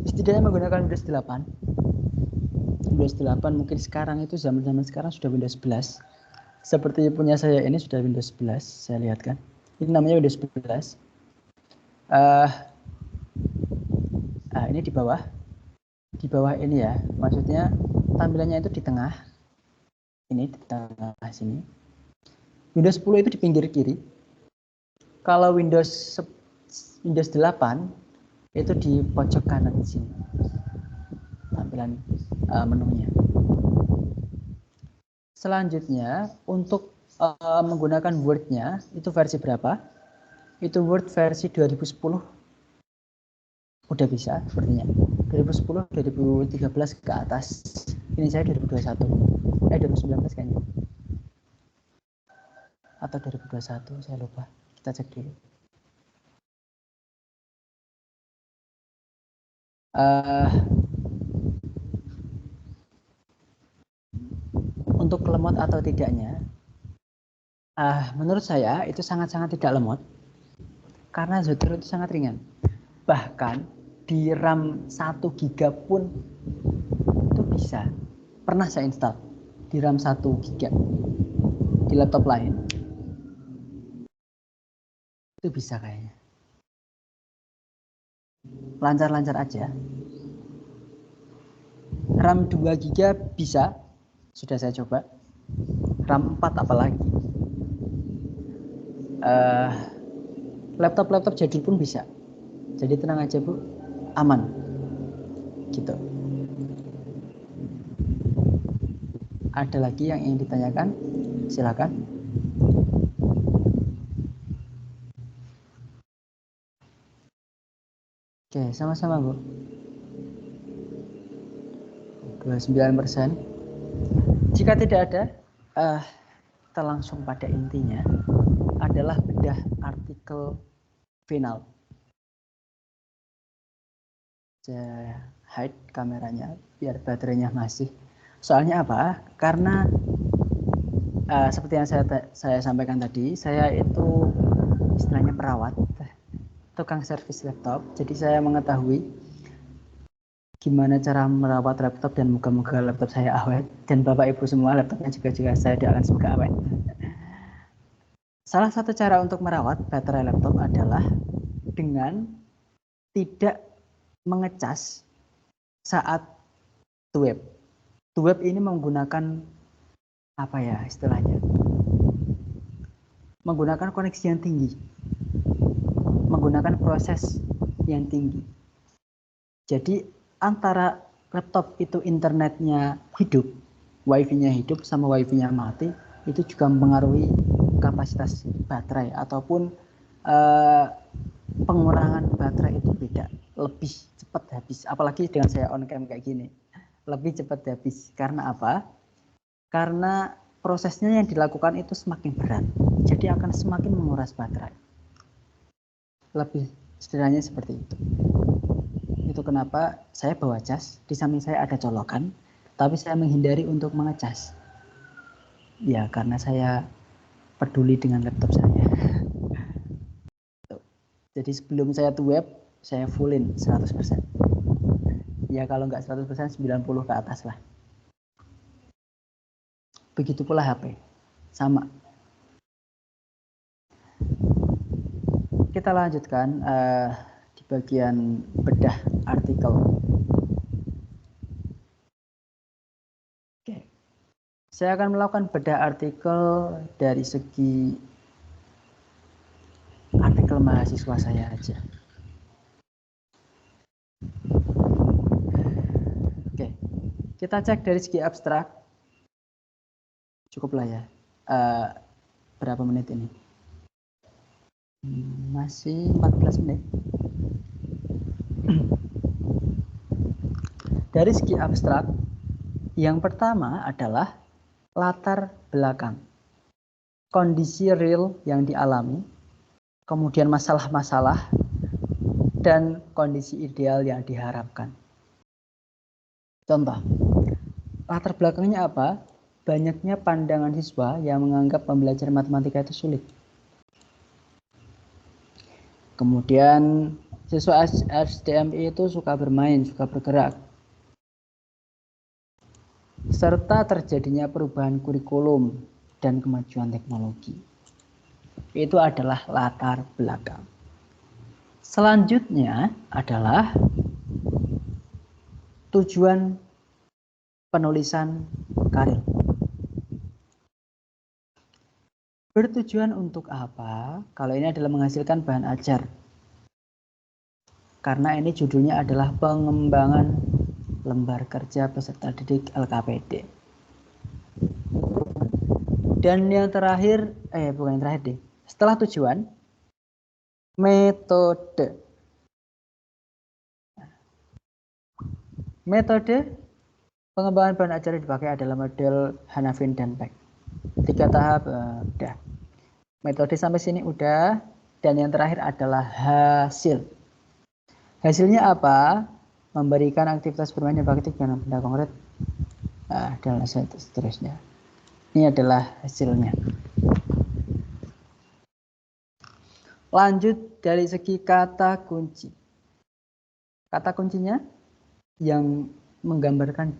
setidaknya menggunakan Windows 8. Windows 8 mungkin sekarang itu zaman sekarang sudah Windows 11. Seperti punya saya ini sudah Windows 11, saya lihat kan. Ini namanya Windows 11. Ini di bawah. Di bawah ini ya, maksudnya tampilannya itu di tengah. Ini di tengah sini. Windows 10 itu di pinggir kiri. Kalau Windows 8 itu di pojok kanan sini. Tampilan menunya. Selanjutnya untuk menggunakan Word-nya itu versi berapa? Itu Word versi 2010 udah bisa sepertinya. 2010, 2013 ke atas. Ini saya 2021. 2019 kayaknya. Atau 2021, saya lupa. Kita cek dulu. Untuk lemot atau tidaknya, menurut saya itu sangat-sangat tidak lemot. Karena Zotero itu sangat ringan. Bahkan di RAM 1 GB pun itu bisa. Pernah saya install di RAM 1 GB di laptop lain. Itu bisa kayaknya. Lancar-lancar aja. RAM 2 GB bisa. Sudah saya coba. RAM 4 apalagi. Laptop-laptop jadul pun bisa. Jadi tenang aja Bu, aman. Gitu. Ada lagi yang ingin ditanyakan? Silakan. Oke, sama-sama Bu. 29%. Jika tidak ada, kita langsung pada intinya adalah bedah artikel final. Saya hide kameranya biar baterainya masih. Soalnya apa? Karena seperti yang saya sampaikan tadi, saya itu istilahnya perawat, tukang servis laptop. Jadi saya mengetahui gimana cara merawat laptop dan moga-moga laptop saya awet. Dan Bapak Ibu semua laptopnya juga saya doakan semoga awet. Salah satu cara untuk merawat baterai laptop adalah dengan tidak mengecas saat web. Web ini menggunakan apa ya istilahnya? Menggunakan koneksi yang tinggi. Menggunakan proses yang tinggi. Jadi antara laptop itu internetnya hidup, wifi-nya hidup sama wifi-nya mati, itu juga mempengaruhi kapasitas baterai ataupun pengurangan baterai itu beda, lebih cepat habis. Apalagi dengan saya on cam kayak gini, lebih cepat habis. Karena apa? Karena prosesnya yang dilakukan itu semakin berat, jadi akan semakin menguras baterai. Lebih setidaknya seperti itu. Itu kenapa saya bawa cas, di samping saya ada colokan, tapi saya menghindari untuk mengecas. Ya, karena saya peduli dengan laptop saya. Jadi sebelum saya web, saya fullin 100%. Ya kalau nggak 100%, 90 ke atas lah. Begitu pula HP, sama. Kita lanjutkan di bagian bedah artikel. Oke. Saya akan melakukan bedah artikel dari segi artikel mahasiswa saya aja. Oke, kita cek dari segi abstrak. Cukuplah ya. Berapa menit ini? Masih 14 menit. Dari segi abstrak, yang pertama adalah latar belakang. Kondisi real yang dialami, kemudian masalah-masalah, dan kondisi ideal yang diharapkan. Contoh, latar belakangnya apa? Banyaknya pandangan siswa yang menganggap pembelajaran matematika itu sulit. Kemudian siswa SDMI itu suka bermain, suka bergerak. Serta terjadinya perubahan kurikulum dan kemajuan teknologi. Itu adalah latar belakang. Selanjutnya adalah tujuan penulisan karya. Bertujuan untuk apa? Kalau ini adalah menghasilkan bahan ajar. Karena ini judulnya adalah pengembangan lembar kerja peserta didik LKPD. Dan yang terakhir, bukan yang terakhir deh. Setelah tujuan, metode. Metode pengembangan bahan ajar yang dipakai adalah model Hanafin dan Peck. 3 tahap, udah. Metode sampai sini udah. Dan yang terakhir adalah hasil. Hasilnya apa? Memberikan aktivitas bermain yang praktik dengan benda konkret. Dan seterusnya. Ini adalah hasilnya. Lanjut dari segi kata kunci. Kata kuncinya yang menggambarkan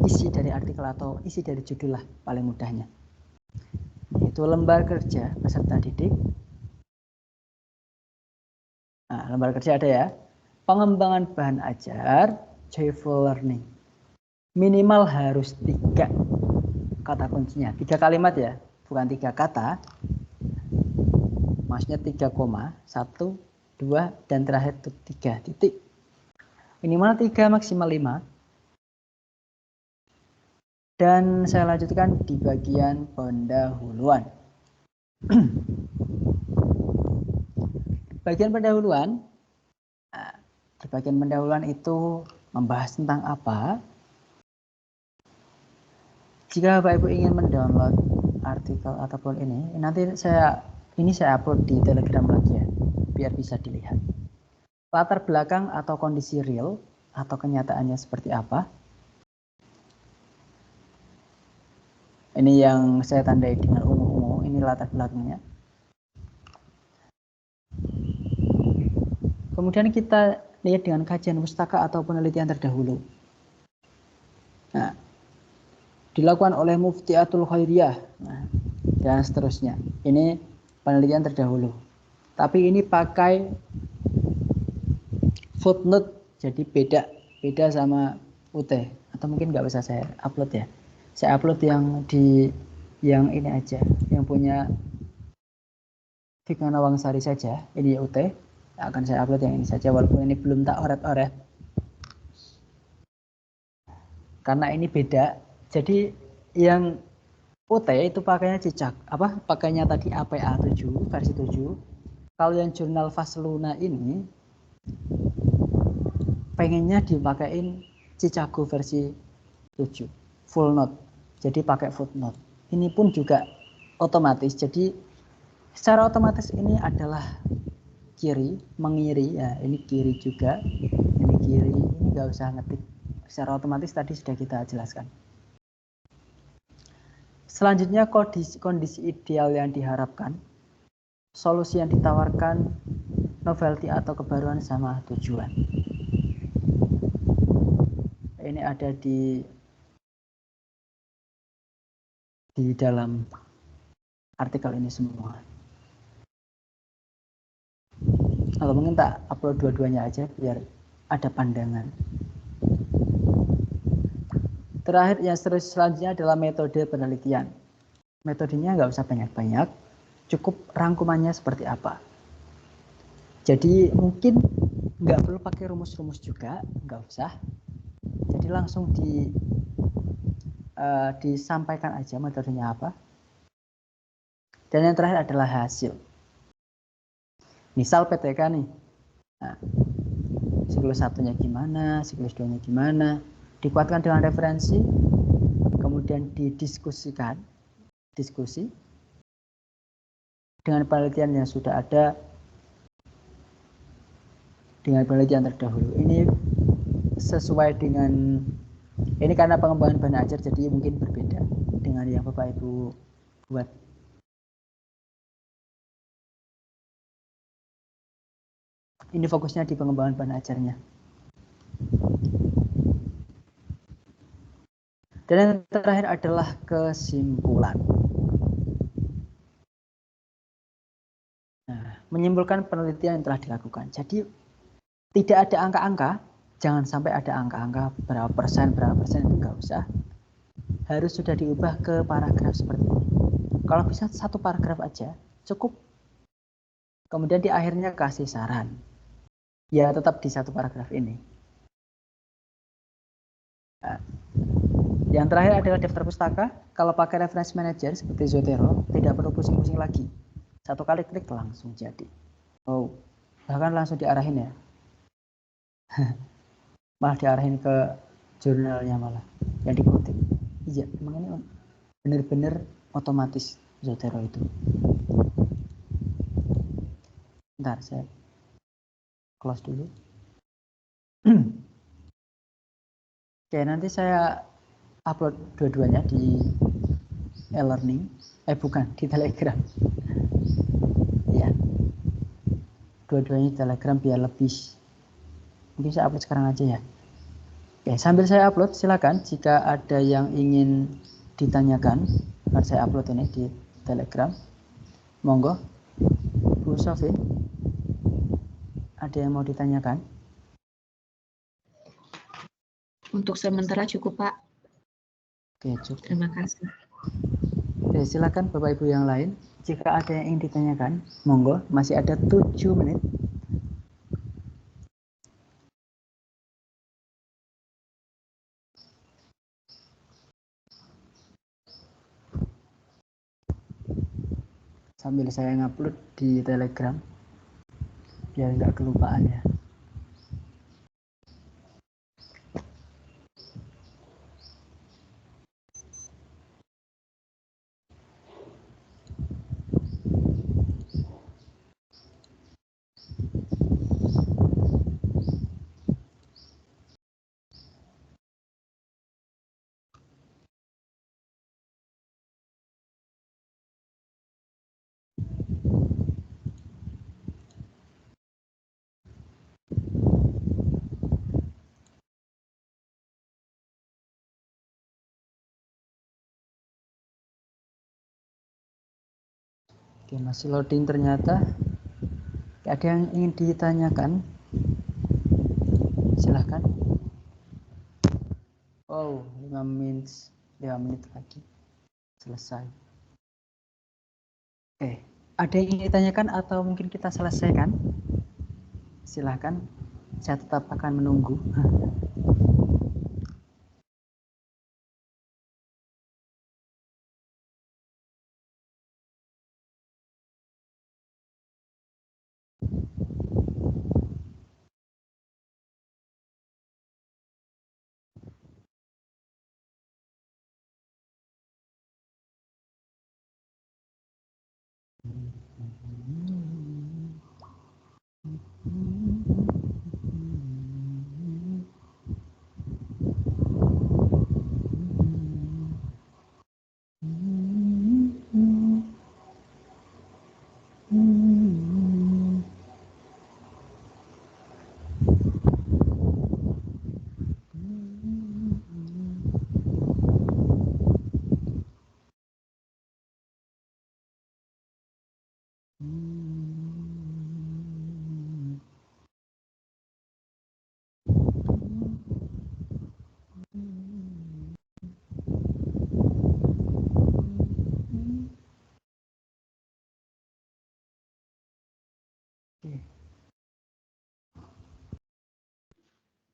isi dari artikel atau isi dari judul lah paling mudahnya. Yaitu lembar kerja peserta didik. Nah, lembar kerja ada ya. Pengembangan bahan ajar, joyful learning. Minimal harus 3 kata kuncinya. 3 kalimat ya, bukan 3 kata. Maksudnya 3 koma, 1, 2, dan terakhir 3 titik. Minimal 3, maksimal 5. Dan saya lanjutkan di bagian pendahuluan. Bagian pendahuluan, di bagian pendahuluan itu membahas tentang apa? Jika Bapak Ibu ingin mendownload artikel ataupun ini, nanti saya upload di Telegram lagi ya, biar bisa dilihat. Latar belakang atau kondisi real atau kenyataannya seperti apa? Ini yang saya tandai dengan ungu-ungu, ini latar belakangnya. Kemudian kita lihat dengan kajian pustaka atau penelitian terdahulu. Nah, dilakukan oleh Muftiatul Khairiyah, dan seterusnya. Ini penelitian terdahulu. Tapi ini pakai footnote, jadi beda sama UT. Atau mungkin nggak usah saya upload ya. Saya upload yang ini aja, yang punya Fikna Nawangsari saja. Ini UT. Akan saya upload yang ini saja, walaupun ini belum tak oret-oret. Karena ini beda. Jadi yang UT itu pakainya cicak, pakainya tadi APA 7, versi 7. Kalau yang jurnal Fasluna ini pengennya dipakein Cicago versi 7, full note. Jadi pakai footnote. Ini pun juga otomatis. Jadi secara otomatis ini adalah kiri, mengiri ya, ini kiri juga. Ini kiri, ini nggak usah ngetik. Secara otomatis tadi sudah kita jelaskan. Selanjutnya kondisi ideal yang diharapkan, solusi yang ditawarkan, novelty atau kebaruan sama tujuan. Ini ada di dalam artikel ini semua. Kalau mungkin tak upload dua-duanya aja biar ada pandangan. Terakhir yang selanjutnya adalah metode penelitian. Metodenya nggak usah banyak-banyak, cukup rangkumannya seperti apa. Jadi mungkin nggak perlu pakai rumus-rumus juga, nggak usah. Jadi langsung disampaikan aja metodenya apa. Dan yang terakhir adalah hasil. Misal PTK nih, nah, siklus 1-nya gimana, siklus 2-nya gimana, dikuatkan dengan referensi, kemudian didiskusikan, diskusi dengan penelitian yang sudah ada, dengan penelitian terdahulu. Ini sesuai dengan, ini karena pengembangan bahan ajar jadi mungkin berbeda dengan yang Bapak Ibu buat. Ini fokusnya di pengembangan bahan ajarnya. Dan yang terakhir adalah kesimpulan. Nah, menyimpulkan penelitian yang telah dilakukan. Jadi tidak ada angka-angka, jangan sampai ada angka-angka berapa persen itu nggak usah. Harus sudah diubah ke paragraf seperti ini. Kalau bisa 1 paragraf aja cukup. Kemudian di akhirnya kasih saran. Ya tetap di 1 paragraf ini. Nah, yang terakhir adalah daftar pustaka. Kalau pakai reference manager seperti Zotero, tidak perlu pusing-pusing lagi. 1 kali klik langsung jadi. Oh, bahkan langsung diarahin ya. Malah diarahin ke jurnalnya malah yang dikutip. Iya, memang ini benar-benar otomatis Zotero itu. Bentar, saya close dulu. Oke, nanti saya upload dua-duanya di e-learning. Bukan, di Telegram. Ya. dua-duanya di Telegram biar lebih. Mungkin saya upload sekarang aja ya. Oke, sambil saya upload, silakan jika ada yang ingin ditanyakan, akan saya upload ini di Telegram. Monggo, Bu Sofi, ada yang mau ditanyakan? Untuk sementara cukup, Pak. Oke, cukup. Terima kasih. Oke, silakan Bapak Ibu yang lain. Jika ada yang ingin ditanyakan, monggo, masih ada 7 menit. Sambil saya ngupload di Telegram biar nggak kelupaan ya. Oke, masih loading ternyata. Ada yang ingin ditanyakan? Silahkan. Oh, 5 menit lagi selesai. Oke, ada yang ingin ditanyakan atau mungkin kita selesaikan? Silahkan, saya tetap akan menunggu.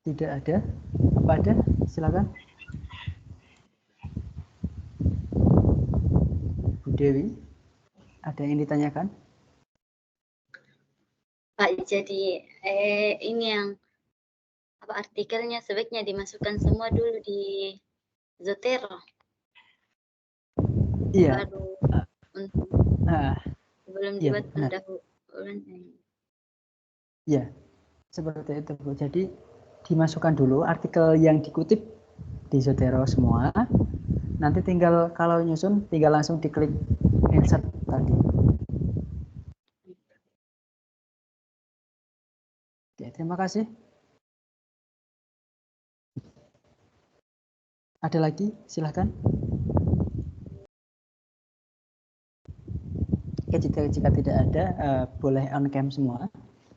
Tidak ada? Apa ada? Silakan. Bu Dewi, ada yang ditanyakan? Pak, jadi ini yang apa artikelnya sebaiknya dimasukkan semua dulu di Zotero. Iya. Baru untuk sebelum iya, dibuat benar. pendahuluan. Iya, seperti itu Bu. Jadi dimasukkan dulu artikel yang dikutip di Zotero semua. Nanti tinggal kalau nyusun tinggal langsung diklik insert tadi. Oke, terima kasih. Ada lagi? Silahkan. Oke, jika tidak ada, boleh on cam semua.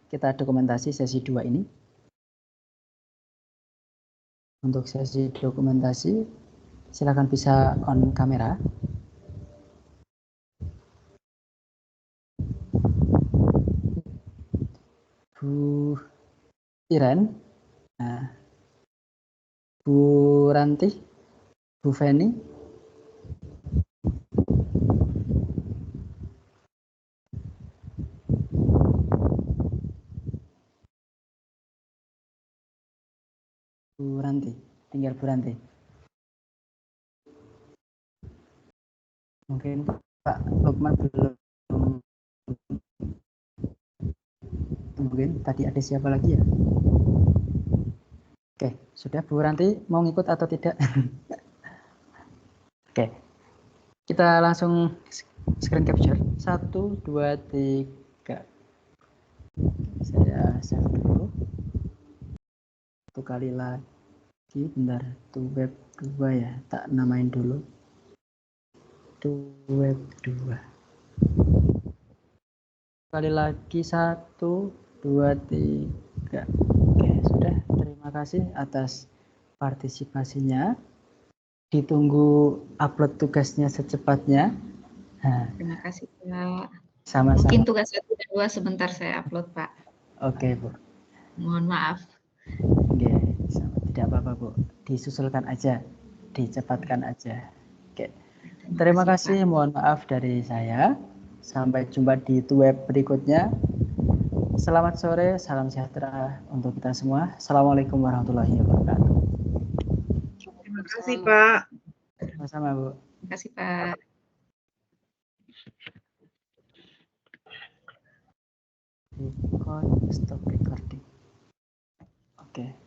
Kita dokumentasi sesi 2 ini. Untuk sesi dokumentasi, silakan bisa on kamera. Bu Iren, Bu Ranti, Bu Feni, Bu Ranti, tinggal Bu Ranti. Mungkin Pak Lukman belum. Mungkin tadi ada siapa lagi ya? Oke, sudah Bu Ranti mau ngikut atau tidak? Oke, kita langsung screen capture. 1, 2, 3. Saya save dulu. Satu kali lagi, bentar. To web 2 ya, tak namain dulu. To web 2. Sekali lagi 1, 2, 3. Oke, sudah. Terima kasih atas partisipasinya. Ditunggu upload tugasnya secepatnya. Nah, Terima kasih Pak. sama-sama. Mungkin tugas 1 dan 2 sebentar saya upload Pak. Oke, Bu. Mohon maaf. Oke, tidak apa-apa, Bu. Disusulkan aja, dicepatkan aja. Oke. Terima kasih, Pak. mohon maaf dari saya. Sampai jumpa di web berikutnya. Selamat sore, salam sejahtera untuk kita semua. Assalamualaikum warahmatullahi wabarakatuh. Terima kasih, Pak. Sama-sama, Bu. Terima kasih Pak. Record, stop recording. Oke.